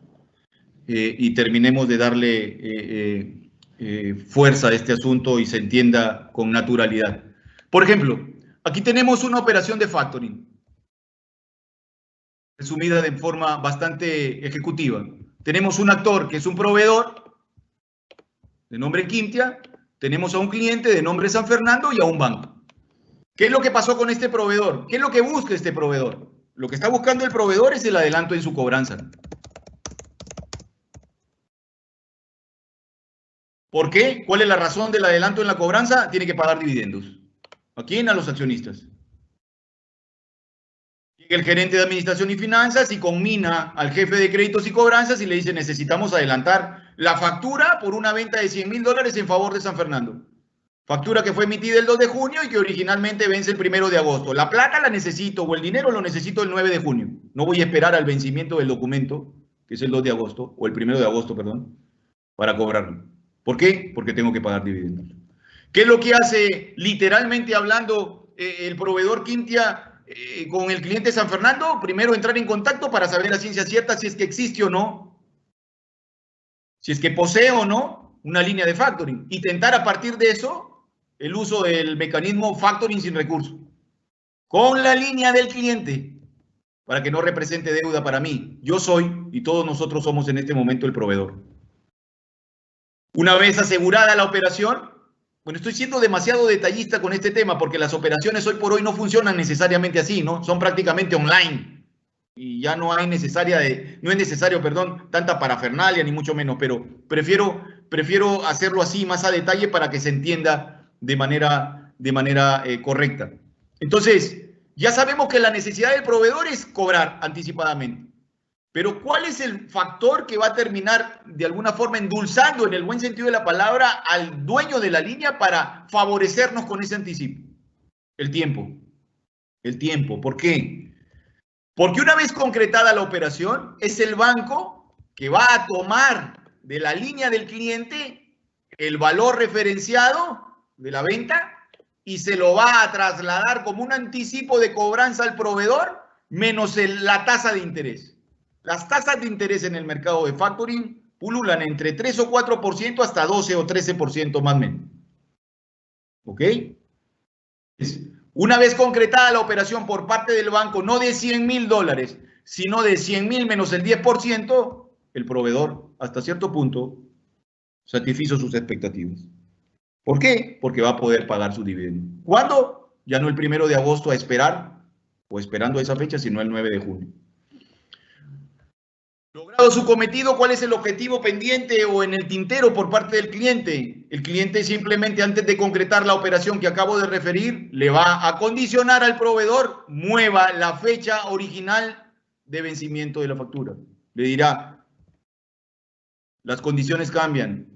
y terminemos de darle fuerza a este asunto y se entienda con naturalidad. Por ejemplo, aquí tenemos una operación de factoring, resumida de forma bastante ejecutiva. Tenemos un actor que es un proveedor de nombre Quintia, tenemos a un cliente de nombre San Fernando y a un banco. ¿Qué es lo que pasó con este proveedor? ¿Qué es lo que busca este proveedor? Lo que está buscando el proveedor es el adelanto en su cobranza. ¿Por qué? ¿Cuál es la razón del adelanto en la cobranza? Tiene que pagar dividendos. ¿A quién? A los accionistas. Llega el gerente de administración y finanzas y conmina al jefe de créditos y cobranzas y le dice: necesitamos adelantar la factura por una venta de $100.000 en favor de San Fernando. Factura que fue emitida el 2 de junio y que originalmente vence el 1 de agosto. La plata la necesito o el dinero lo necesito el 9 de junio. No voy a esperar al vencimiento del documento, que es el 2 de agosto, o el 1 de agosto, perdón, para cobrarlo. ¿Por qué? Porque tengo que pagar dividendos. ¿Qué es lo que hace, literalmente hablando, el proveedor Quintia con el cliente San Fernando? Primero, entrar en contacto para saber a ciencia cierta si es que existe o no, si es que posee o no una línea de factoring, y tentar a partir de eso el uso del mecanismo factoring sin recurso, con la línea del cliente, para que no represente deuda para mí. Yo soy, y todos nosotros somos en este momento, el proveedor. Una vez asegurada la operación, bueno, estoy siendo demasiado detallista con este tema porque las operaciones hoy por hoy no funcionan necesariamente así, ¿no? Son prácticamente online y ya no hay no es necesario, tanta parafernalia ni mucho menos, pero prefiero hacerlo así más a detalle para que se entienda de manera correcta. Entonces, ya sabemos que la necesidad del proveedor es cobrar anticipadamente. Pero ¿cuál es el factor que va a terminar de alguna forma endulzando, en el buen sentido de la palabra, al dueño de la línea para favorecernos con ese anticipo? El tiempo. El tiempo. ¿Por qué? Porque una vez concretada la operación, es el banco que va a tomar de la línea del cliente el valor referenciado de la venta y se lo va a trasladar como un anticipo de cobranza al proveedor menos la tasa de interés. Las tasas de interés en el mercado de factoring pululan entre 3 o 4% hasta 12 o 13% más o menos. ¿Ok? Una vez concretada la operación por parte del banco, no de $100.000, sino de 100.000 menos el 10%, el proveedor, hasta cierto punto, satisfizo sus expectativas. ¿Por qué? Porque va a poder pagar su dividendo. ¿Cuándo? Ya no el 1 de agosto a esperar, o esperando esa fecha, sino el 9 de junio. Logrado su cometido, ¿cuál es el objetivo pendiente o en el tintero por parte del cliente? El cliente simplemente, antes de concretar la operación que acabo de referir, le va a condicionar al proveedor: mueva la fecha original de vencimiento de la factura. Le dirá: las condiciones cambian.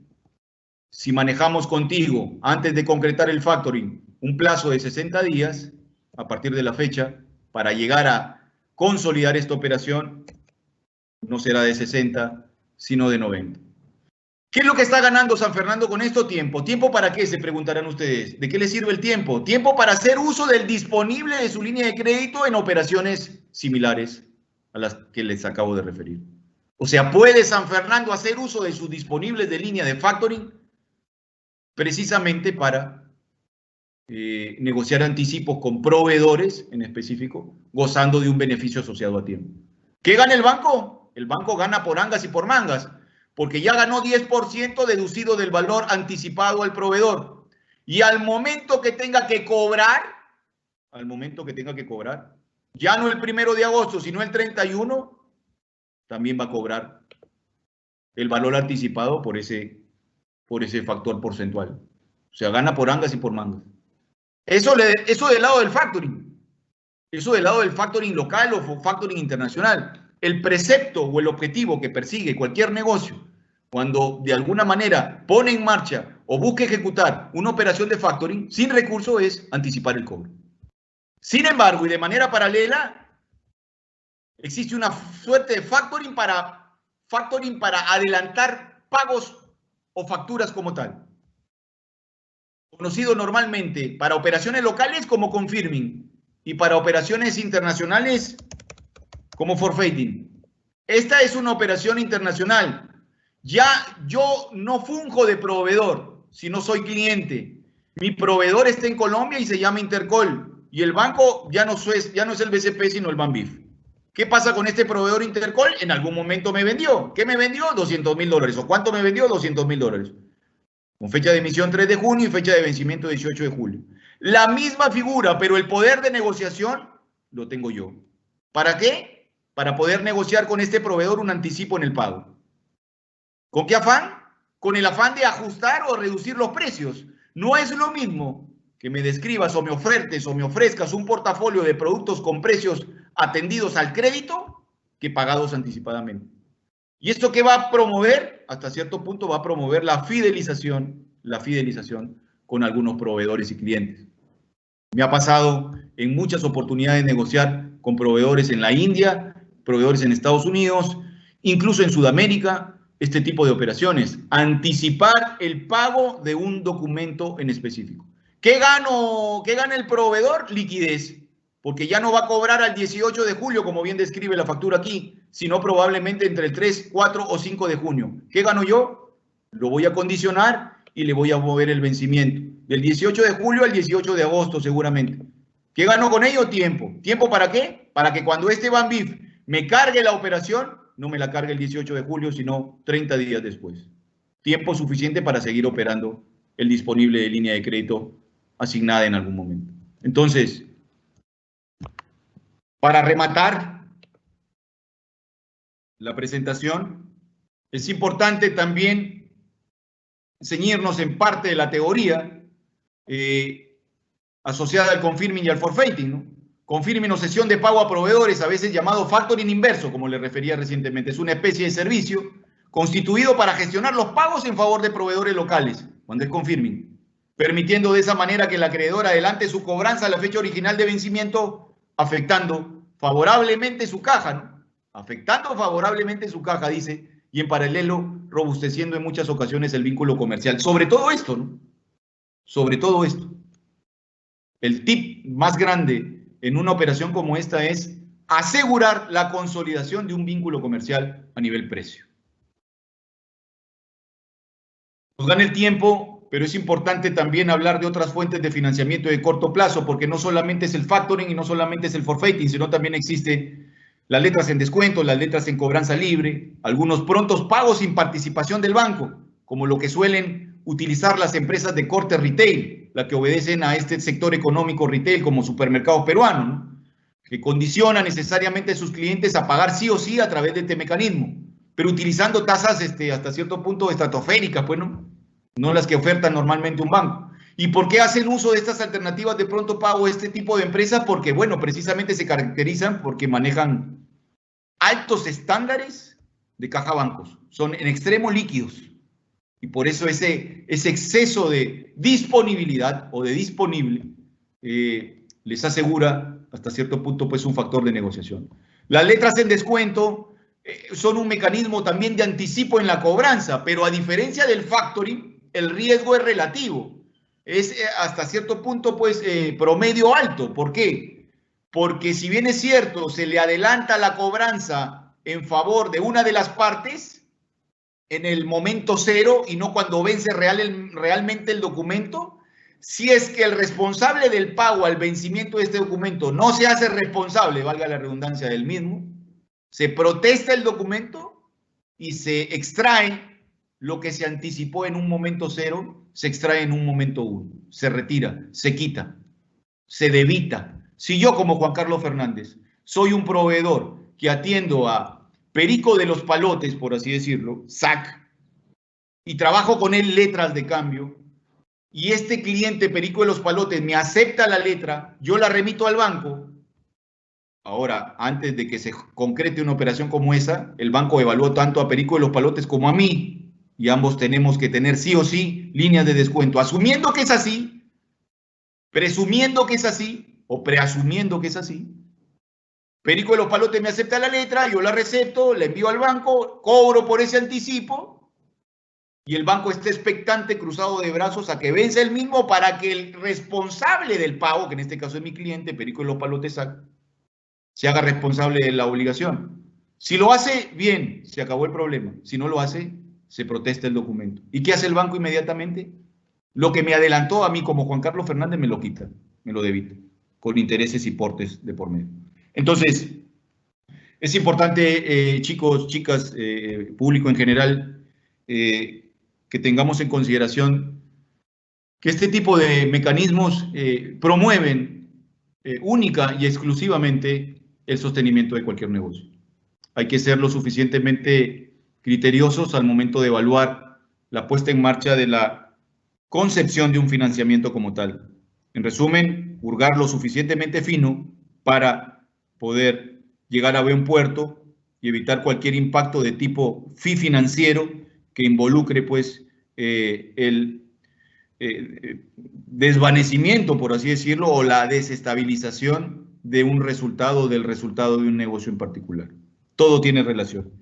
Si manejamos contigo, antes de concretar el factoring, un plazo de 60 días, a partir de la fecha, para llegar a consolidar esta operación, no será de 60, sino de 90. ¿Qué es lo que está ganando San Fernando con esto? Tiempo. ¿Tiempo para qué? Se preguntarán ustedes. ¿De qué le sirve el tiempo? Tiempo para hacer uso del disponible de su línea de crédito en operaciones similares a las que les acabo de referir. O sea, ¿puede San Fernando hacer uso de sus disponibles de línea de factoring? Precisamente para negociar anticipos con proveedores en específico, gozando de un beneficio asociado a tiempo. ¿Qué gana el banco? El banco gana por angas y por mangas, porque ya ganó 10% deducido del valor anticipado al proveedor. Y al momento que tenga que cobrar, ya no el 1 de agosto, sino el 31, también va a cobrar el valor anticipado por ese factor porcentual. O sea, gana por angas y por mangas. Eso del lado del factoring. Eso del lado del factoring local o factoring internacional. El precepto o el objetivo que persigue cualquier negocio cuando de alguna manera pone en marcha o busca ejecutar una operación de factoring sin recurso es anticipar el cobro. Sin embargo, y de manera paralela, existe una suerte de factoring para adelantar pagos o facturas como tal. Conocido normalmente para operaciones locales como confirming y para operaciones internacionales como forfeiting. Esta es una operación internacional. Ya yo no funjo de proveedor, sino soy cliente. Mi proveedor está en Colombia y se llama Intercol. Y el banco ya no es el BCP, sino el Banbif. ¿Qué pasa con este proveedor Intercol? En algún momento me vendió. ¿Qué me vendió? $200.000. ¿O cuánto me vendió? $200.000. Con fecha de emisión 3 de junio y fecha de vencimiento 18 de julio. La misma figura, pero el poder de negociación lo tengo yo. ¿Para qué? Para poder negociar con este proveedor un anticipo en el pago. ¿Con qué afán? con el afán de ajustar o reducir los precios. No es lo mismo que me describas o me ofertes o me ofrezcas un portafolio de productos con precios atendidos al crédito que pagados anticipadamente. ¿Y esto qué va a promover? Hasta cierto punto va a promover la fidelización con algunos proveedores y clientes. Me ha pasado en muchas oportunidades negociar con proveedores en la India, proveedores en Estados Unidos, incluso en Sudamérica, este tipo de operaciones. Anticipar el pago de un documento en específico. ¿Qué gana el proveedor? Liquidez, porque ya no va a cobrar al 18 de julio, como bien describe la factura aquí, sino probablemente entre el 3, 4 o 5 de junio. ¿Qué gano yo? Lo voy a condicionar y le voy a mover el vencimiento. Del 18 de julio al 18 de agosto seguramente. ¿Qué gano con ello? Tiempo. ¿Tiempo para qué? Para que cuando este Banbif me cargue la operación, no me la cargue el 18 de julio, sino 30 días después. Tiempo suficiente para seguir operando el disponible de línea de crédito asignada en algún momento. Entonces, para rematar la presentación, es importante también ceñirnos en parte de la teoría asociada al confirming y al forfeiting, ¿no? Confirming o cesión de pago a proveedores, a veces llamado factoring inverso, como le refería recientemente. Es una especie de servicio constituido para gestionar los pagos en favor de proveedores locales, cuando es confirming, permitiendo de esa manera que el acreedor adelante su cobranza a la fecha original de vencimiento, afectando favorablemente su caja, ¿no? Afectando favorablemente su caja, dice, y en paralelo robusteciendo en muchas ocasiones el vínculo comercial. Sobre todo esto, ¿no? Sobre todo esto. El tip más grande en una operación como esta es asegurar la consolidación de un vínculo comercial a nivel precio. Nos gana el tiempo, pero es importante también hablar de otras fuentes de financiamiento de corto plazo, porque no solamente es el factoring y no solamente es el forfeiting, sino también existen las letras en descuento, las letras en cobranza libre, algunos prontos pagos sin participación del banco, como lo que suelen utilizar las empresas de corte retail, las que obedecen a este sector económico retail como supermercados peruanos, ¿no? Que condiciona necesariamente a sus clientes a pagar sí o sí a través de este mecanismo, pero utilizando tasas hasta cierto punto estratosféricas, pues, no las que ofertan normalmente un banco. ¿Y por qué hacen uso de estas alternativas de pronto pago este tipo de empresas? Porque, bueno, precisamente se caracterizan porque manejan altos estándares de caja bancos. Son en extremo líquidos. Y por eso ese exceso de disponibilidad o de disponible les asegura hasta cierto punto pues un factor de negociación. Las letras en descuento son un mecanismo también de anticipo en la cobranza, pero a diferencia del factoring, el riesgo es relativo. Es hasta cierto punto pues promedio alto. ¿Por qué? Porque si bien es cierto, se le adelanta la cobranza en favor de una de las partes, en el momento cero y no cuando vence realmente el documento, si es que el responsable del pago al vencimiento de este documento no se hace responsable, valga la redundancia del mismo, se protesta el documento y se extrae lo que se anticipó en un momento cero, se extrae en un momento uno, se retira, se quita, se debita. Si yo como Juan Carlos Fernández soy un proveedor que atiendo a Perico de los Palotes, por así decirlo, SAC, y trabajo con él letras de cambio, y este cliente Perico de los Palotes me acepta la letra, yo la remito al banco. Ahora, antes de que se concrete una operación como esa, el banco evaluó tanto a Perico de los Palotes como a mí, y ambos tenemos que tener sí o sí líneas de descuento. Asumiendo que es así, presumiendo que es así, o preasumiendo que es así, Perico de los Palotes me acepta la letra, yo la recepto, la envío al banco, cobro por ese anticipo y el banco está expectante, cruzado de brazos a que vence el mismo para que el responsable del pago, que en este caso es mi cliente, Perico de los Palotes SAC, se haga responsable de la obligación. Si lo hace, bien, se acabó el problema. Si no lo hace, se protesta el documento. ¿Y qué hace el banco inmediatamente? Lo que me adelantó a mí como Juan Carlos Fernández me lo quita, me lo debita, con intereses y portes de por medio. Entonces, es importante, chicos, chicas, público en general, que tengamos en consideración que este tipo de mecanismos promueven única y exclusivamente el sostenimiento de cualquier negocio. Hay que ser lo suficientemente criteriosos al momento de evaluar la puesta en marcha de la concepción de un financiamiento como tal. En resumen, hurgar lo suficientemente fino para poder llegar a buen puerto y evitar cualquier impacto de tipo financiero que involucre pues el desvanecimiento, por así decirlo, o la desestabilización de un resultado, del resultado de un negocio en particular. Todo tiene relación.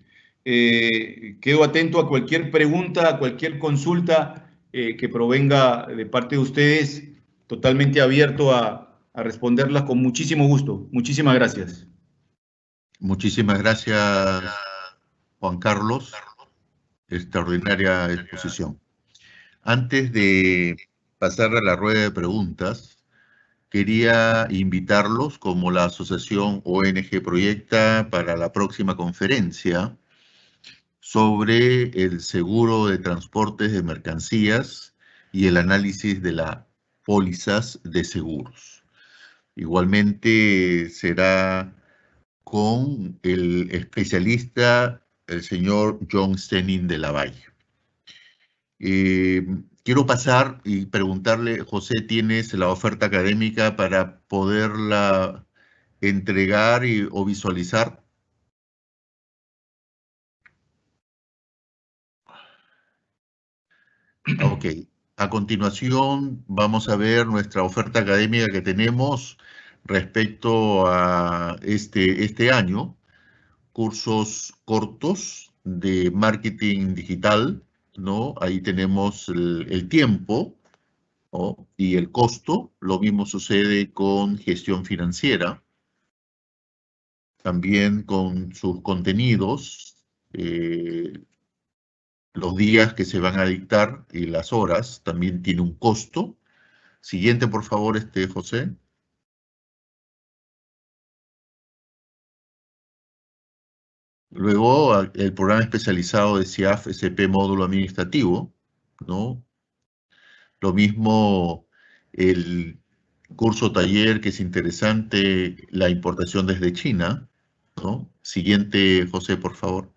Quedo atento a cualquier pregunta, a cualquier consulta que provenga de parte de ustedes, totalmente abierto a responderlas con muchísimo gusto. Muchísimas gracias. Muchísimas gracias, Juan Carlos. Extraordinaria exposición. Antes de pasar a la rueda de preguntas, quería invitarlos como la Asociación ONG Proyecta para la próxima conferencia sobre el seguro de transportes de mercancías y el análisis de las pólizas de seguros. Igualmente será con el especialista, el señor John Stenning de la Valle. Quiero pasar y preguntarle, José, ¿tienes la oferta académica para poderla entregar o visualizar? Ok. A continuación vamos a ver nuestra oferta académica que tenemos respecto a este año. Cursos cortos de marketing digital, ¿no? Ahí tenemos el tiempo, ¿no? Y el costo. Lo mismo sucede con gestión financiera, también con sus contenidos, los días que se van a dictar y las horas, también tiene un costo. Siguiente, por favor, José. Luego, el programa especializado de CIAF SP módulo administrativo, ¿no? Lo mismo el curso taller que es interesante, la importación desde China, ¿no? Siguiente, José, por favor.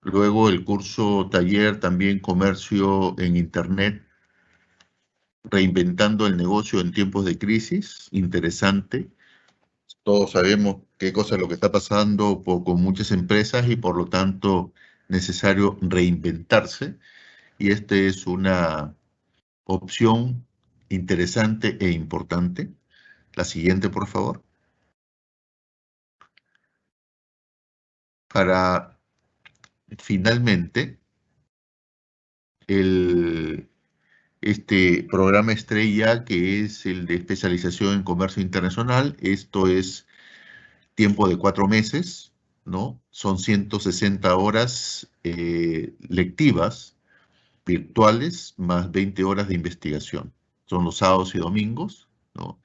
Luego el curso taller también comercio en Internet, reinventando el negocio en tiempos de crisis, interesante. Todos sabemos qué cosa es lo que está pasando con muchas empresas y por lo tanto necesario reinventarse. Y esta es una opción interesante e importante. La siguiente, por favor. Para finalmente este programa estrella que es el de especialización en comercio internacional. Esto es tiempo de 4 meses, ¿no? Son 160 horas lectivas, virtuales, más 20 horas de investigación. Son los sábados y domingos, ¿no?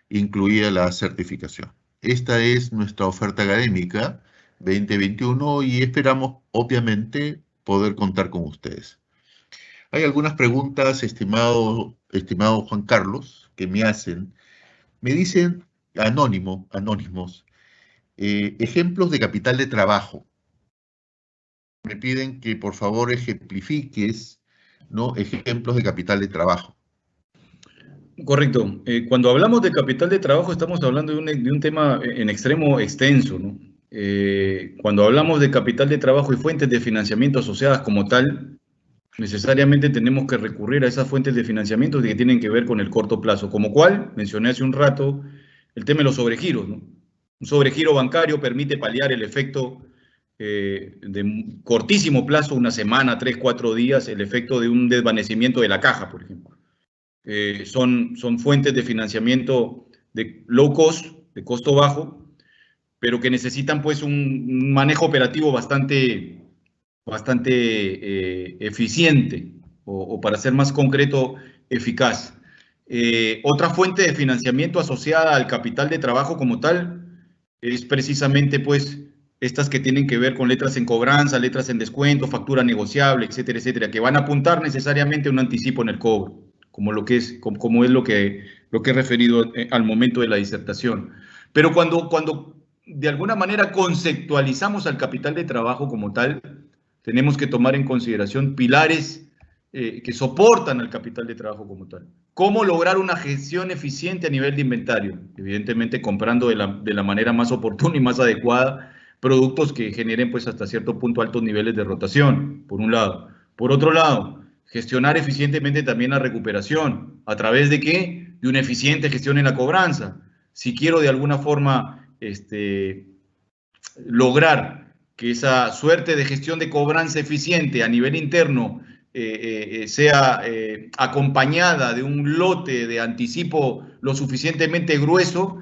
Incluida la certificación. Esta es nuestra oferta académica 2021 y esperamos, obviamente, poder contar con ustedes. Hay algunas preguntas, estimado Juan Carlos, que me hacen. Me dicen, anónimos, ejemplos de capital de trabajo. Me piden que por favor ejemplifiques, ¿no? Ejemplos de capital de trabajo. Correcto. Cuando hablamos de capital de trabajo estamos hablando de un tema en extremo extenso, ¿no? Cuando hablamos de capital de trabajo y fuentes de financiamiento asociadas como tal, necesariamente tenemos que recurrir a esas fuentes de financiamiento que tienen que ver con el corto plazo, como cual mencioné hace un rato el tema de los sobregiros, ¿no? Un sobregiro bancario permite paliar el efecto de cortísimo plazo, una semana, 3, 4 días, el efecto de un desvanecimiento de la caja, por ejemplo. Son fuentes de financiamiento de low cost, de costo bajo, pero que necesitan pues un manejo operativo bastante eficiente o para ser más concreto, eficaz. Otra fuente de financiamiento asociada al capital de trabajo como tal es precisamente pues estas que tienen que ver con letras en cobranza, letras en descuento, factura negociable, etcétera, etcétera, que van a apuntar necesariamente a un anticipo en el cobro, como es lo que he referido al momento de la disertación. Pero cuando de alguna manera conceptualizamos al capital de trabajo como tal, tenemos que tomar en consideración pilares que soportan al capital de trabajo como tal. ¿Cómo lograr una gestión eficiente a nivel de inventario? Evidentemente comprando de la manera más oportuna y más adecuada productos que generen pues hasta cierto punto altos niveles de rotación, por un lado. Por otro lado, gestionar eficientemente también la recuperación. ¿A través de qué? De una eficiente gestión en la cobranza. Si quiero de alguna forma lograr que esa suerte de gestión de cobranza eficiente a nivel interno sea acompañada de un lote de anticipo lo suficientemente grueso,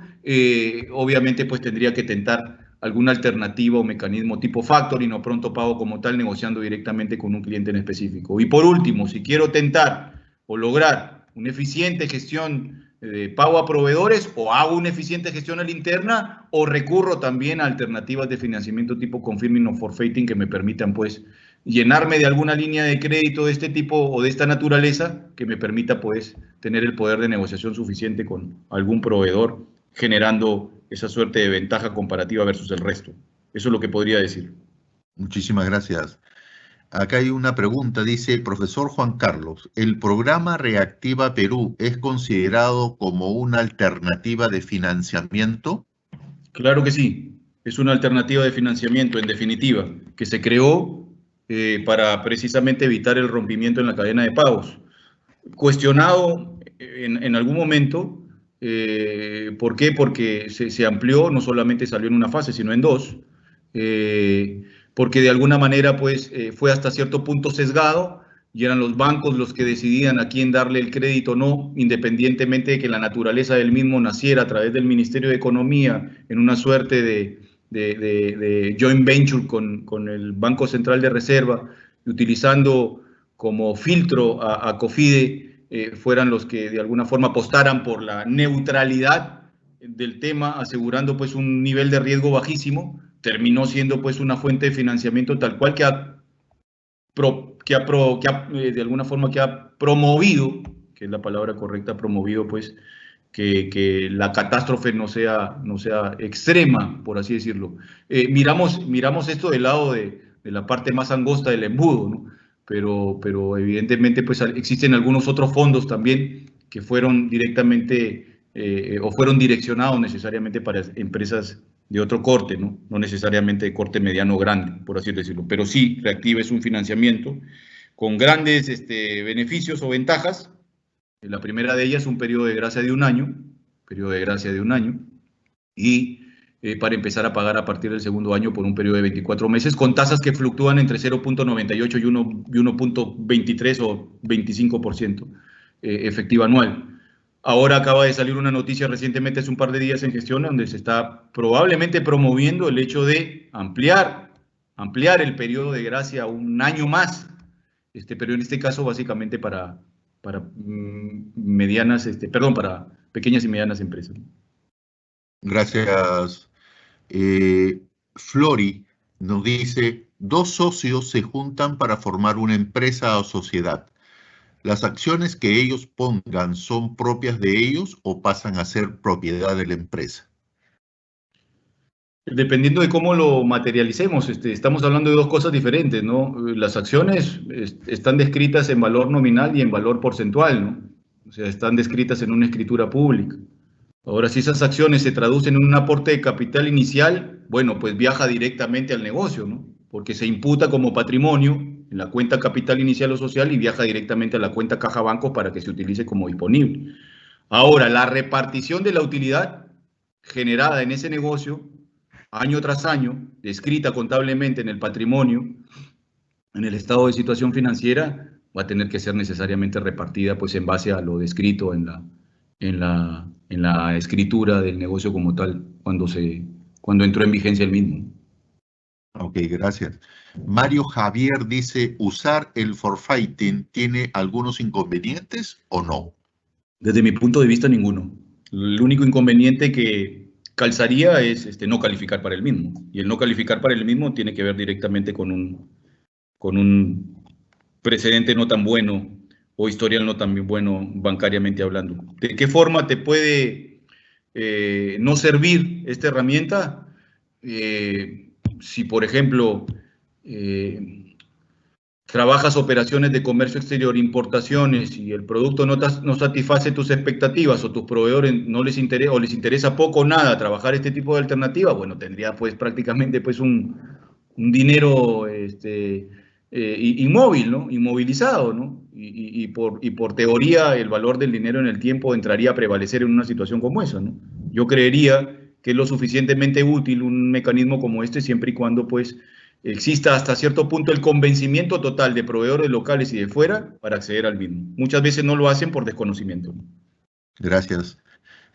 obviamente pues tendría que tentar alguna alternativa o mecanismo tipo factoring o pronto pago como tal, negociando directamente con un cliente en específico. Y por último, si quiero tentar o lograr una eficiente gestión de pago a proveedores, o hago una eficiente gestión a la interna, o recurro también a alternativas de financiamiento tipo confirming o forfeiting que me permitan pues llenarme de alguna línea de crédito de este tipo o de esta naturaleza que me permita pues tener el poder de negociación suficiente con algún proveedor, generando esa suerte de ventaja comparativa versus el resto. Eso es lo que podría decir. Muchísimas gracias. Acá hay una pregunta, dice, profesor Juan Carlos, ¿el programa Reactiva Perú es considerado como una alternativa de financiamiento? Claro que sí, es una alternativa de financiamiento, en definitiva, que se creó para precisamente evitar el rompimiento en la cadena de pagos. Cuestionado en algún momento, ¿por qué? Porque se amplió, no solamente salió en una fase, sino en dos, porque de alguna manera pues fue hasta cierto punto sesgado y eran los bancos los que decidían a quién darle el crédito o no, independientemente de que la naturaleza del mismo naciera a través del Ministerio de Economía en una suerte de joint venture con el Banco Central de Reserva, utilizando como filtro a COFIDE, fueran los que de alguna forma apostaran por la neutralidad del tema, asegurando pues un nivel de riesgo bajísimo, terminó siendo pues una fuente de financiamiento tal cual de alguna forma que ha promovido, que es la palabra correcta, promovido pues que la catástrofe no sea extrema, por así decirlo. Miramos esto del lado de la parte más angosta del embudo, ¿no? Pero evidentemente pues existen algunos otros fondos también que fueron directamente o fueron direccionados necesariamente para empresas de otro corte, ¿no? No necesariamente de corte mediano o grande, por así decirlo. Pero sí, Reactiva es un financiamiento con grandes beneficios o ventajas. La primera de ellas, un periodo de gracia de un año, y para empezar a pagar a partir del segundo año por un periodo de 24 meses, con tasas que fluctúan entre 0.98 y 1.23 o 25% efectiva anual. Ahora acaba de salir una noticia recientemente, hace un par de días en gestión, donde se está probablemente promoviendo el hecho de ampliar el periodo de gracia a un año más, pero en este caso básicamente para para pequeñas y medianas empresas. Gracias. Flori nos dice, dos socios se juntan para formar una empresa o sociedad. ¿Las acciones que ellos pongan son propias de ellos o pasan a ser propiedad de la empresa? Dependiendo de cómo lo materialicemos, estamos hablando de dos cosas diferentes, ¿no? Las acciones están descritas en valor nominal y en valor porcentual, ¿no? O sea, están descritas en una escritura pública. Ahora, si esas acciones se traducen en un aporte de capital inicial, bueno, pues viaja directamente al negocio, ¿no? Porque se imputa como patrimonio en la cuenta capital inicial o social y viaja directamente a la cuenta caja banco para que se utilice como disponible. Ahora, la repartición de la utilidad generada en ese negocio año tras año, descrita contablemente en el patrimonio, en el estado de situación financiera, va a tener que ser necesariamente repartida pues en base a lo descrito en la escritura del negocio como tal, cuando entró en vigencia el mismo. Ok, gracias. Mario Javier dice, ¿usar el forfaiting tiene algunos inconvenientes o no? Desde mi punto de vista, ninguno. El único inconveniente que calzaría es no calificar para el mismo. Y el no calificar para el mismo tiene que ver directamente con un precedente no tan bueno o historial no tan bueno bancariamente hablando. ¿De qué forma te puede no servir esta herramienta? si, por ejemplo, trabajas operaciones de comercio exterior, importaciones, y el producto no satisface tus expectativas o tus proveedores no les interesa o les interesa poco o nada trabajar este tipo de alternativas, bueno, tendría pues prácticamente pues un dinero inmóvil, ¿no? Inmovilizado, ¿no? Y por teoría el valor del dinero en el tiempo entraría a prevalecer en una situación como esa, ¿no? Yo creería que es lo suficientemente útil un mecanismo como este siempre y cuando pues exista hasta cierto punto el convencimiento total de proveedores locales y de fuera para acceder al mismo. Muchas veces no lo hacen por desconocimiento. Gracias.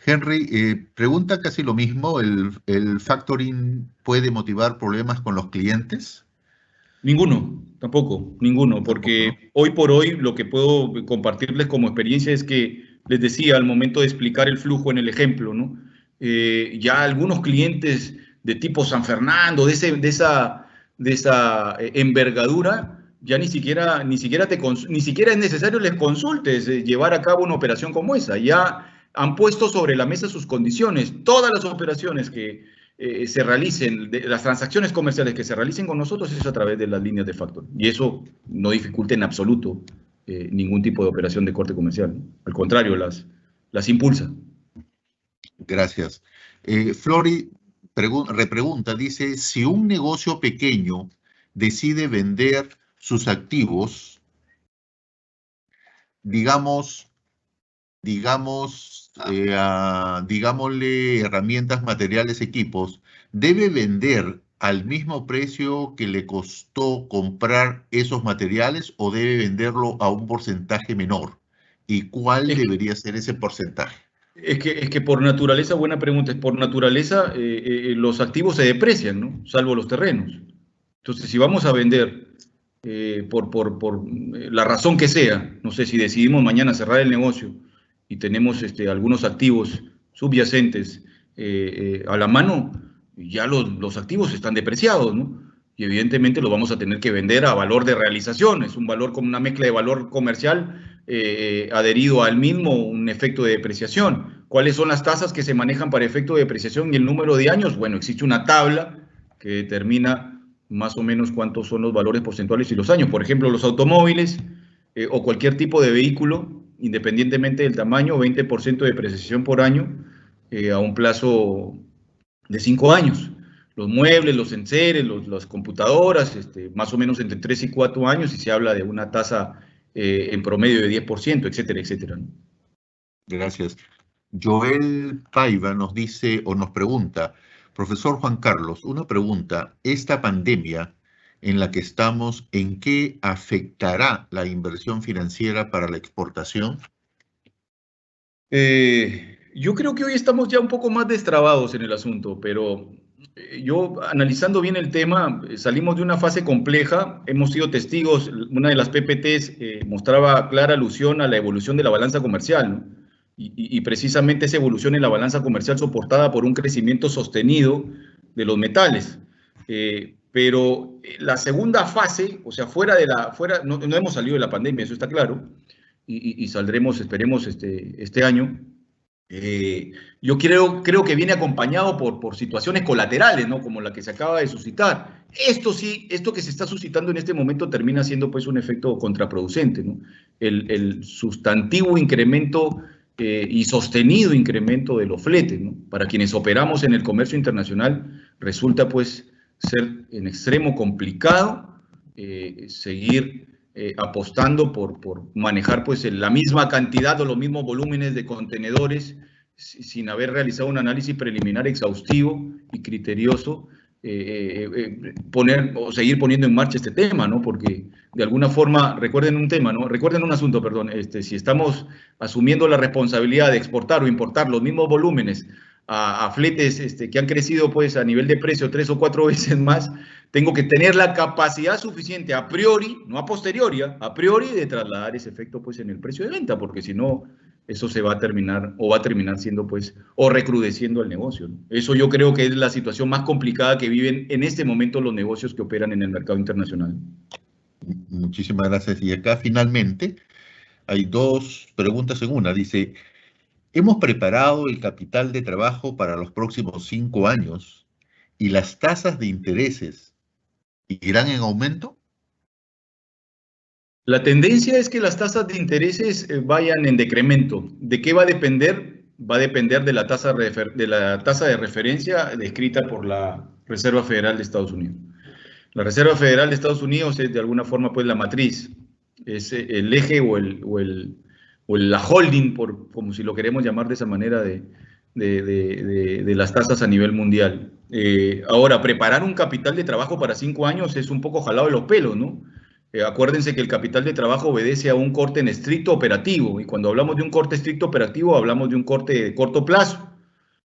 Henry, pregunta casi lo mismo. ¿El factoring puede motivar problemas con los clientes? Ninguno, tampoco, ninguno, Tampoco, ¿no? porque hoy por hoy lo que puedo compartirles como experiencia es que, les decía, al momento de explicar el flujo en el ejemplo, ¿no? Ya algunos clientes de tipo San Fernando, de esa envergadura, ya ni siquiera es necesario les consultes llevar a cabo una operación como esa. Ya han puesto sobre la mesa sus condiciones. Todas las operaciones que se realicen, las transacciones comerciales que se realicen con nosotros es a través de las líneas de factor. Y eso no dificulta en absoluto ningún tipo de operación de corte comercial, ¿no? Al contrario, las impulsa. Gracias. Flori repregunta, dice, si un negocio pequeño decide vender sus activos, digamos, digámosle herramientas, materiales, equipos, ¿debe vender al mismo precio que le costó comprar esos materiales o debe venderlo a un porcentaje menor? ¿Y cuál Es, debería ser ese porcentaje? es que por naturaleza, buena pregunta, es por naturaleza los activos se deprecian, ¿no? Salvo los terrenos. Entonces, si vamos a vender por la razón que sea, no sé, si decidimos mañana cerrar el negocio y tenemos algunos activos subyacentes a la mano, ya los activos están depreciados, ¿no? Y evidentemente los vamos a tener que vender a valor de realización, es un valor como una mezcla de valor comercial adherido al mismo, un efecto de depreciación. ¿Cuáles son las tasas que se manejan para efecto de depreciación y el número de años? Bueno, existe una tabla que determina más o menos cuántos son los valores porcentuales y los años. Por ejemplo, los automóviles o cualquier tipo de vehículo, independientemente del tamaño, 20% de depreciación por año a un plazo de 5 años. Los muebles, los enseres, las computadoras, más o menos entre 3 y 4 años, y se habla de una tasa en promedio de 10%, etcétera, etcétera, ¿no? Gracias. Joel Paiva nos dice o nos pregunta, profesor Juan Carlos, una pregunta, ¿esta pandemia en la que estamos, en qué afectará la inversión financiera para la exportación? Yo creo que hoy estamos ya un poco más destrabados en el asunto, pero yo analizando bien el tema, salimos de una fase compleja, hemos sido testigos, una de las PPTs mostraba clara alusión a la evolución de la balanza comercial, ¿no? Y precisamente esa evolución en la balanza comercial soportada por un crecimiento sostenido de los metales. Pero la segunda fase, o sea, no hemos salido de la pandemia, eso está claro, y saldremos, esperemos, este año. Yo creo que viene acompañado por situaciones colaterales, ¿no? Como la que se acaba de suscitar. Esto sí, esto que se está suscitando en este momento termina siendo pues un efecto contraproducente, ¿no? El sustantivo incremento y sostenido incremento de los fletes, ¿no? Para quienes operamos en el comercio internacional resulta pues ser en extremo complicado seguir apostando por manejar pues la misma cantidad o los mismos volúmenes de contenedores sin haber realizado un análisis preliminar exhaustivo y criterioso, poner o seguir poniendo en marcha este tema, ¿no? Porque de alguna forma, recuerden un tema, ¿no? Recuerden un asunto, perdón, si estamos asumiendo la responsabilidad de exportar o importar los mismos volúmenes a fletes que han crecido pues a nivel de precio 3 o 4 veces más, tengo que tener la capacidad suficiente a priori, no a posteriori, a priori de trasladar ese efecto pues en el precio de venta, porque si no, eso se va a terminar o va a terminar siendo pues o recrudeciendo el negocio, ¿no? Eso yo creo que es la situación más complicada que viven en este momento los negocios que operan en el mercado internacional. Muchísimas gracias. Y acá finalmente hay dos preguntas en una. Dice, ¿hemos preparado el capital de trabajo para los próximos 5 años? ¿Y las tasas de intereses irán en aumento? La tendencia es que las tasas de intereses vayan en decremento. ¿De qué va a depender? Va a depender de la tasa de referencia descrita por la Reserva Federal de Estados Unidos. La Reserva Federal de Estados Unidos es de alguna forma pues la matriz, es el eje o la holding, como si lo queremos llamar de esa manera, de las tasas a nivel mundial. Ahora, preparar un capital de trabajo para 5 años es un poco jalado de los pelos, ¿no? Acuérdense que el capital de trabajo obedece a un corte en estricto operativo, y cuando hablamos de un corte estricto operativo, hablamos de un corte de corto plazo.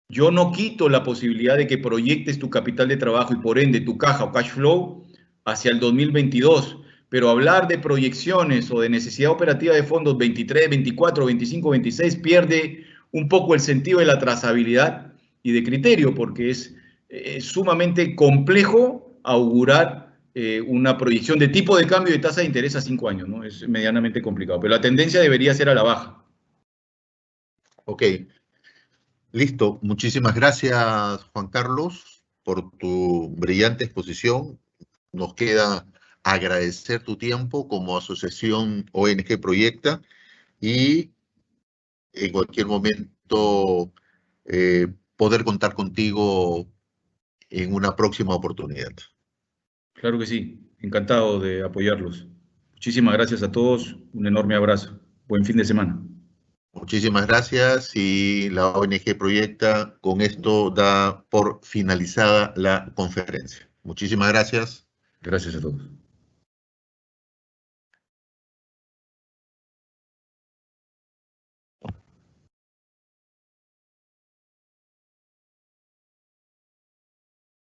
Yo no quito la posibilidad de que proyectes tu capital de trabajo y por ende tu caja o cash flow hacia el 2022, pero hablar de proyecciones o de necesidad operativa de fondos 23, 24, 25, 26 pierde un poco el sentido de la trazabilidad y de criterio, porque es sumamente complejo augurar una proyección de tipo de cambio de tasa de interés a 5 años, ¿no? Es medianamente complicado, pero la tendencia debería ser a la baja. Ok, listo. Muchísimas gracias, Juan Carlos, por tu brillante exposición. Nos queda agradecer tu tiempo como asociación ONG Proyecta y en cualquier momento poder contar contigo en una próxima oportunidad. Claro que sí, encantado de apoyarlos. Muchísimas gracias a todos, un enorme abrazo. Buen fin de semana. Muchísimas gracias y la ONG Proyecta con esto da por finalizada la conferencia. Muchísimas gracias. Gracias a todos.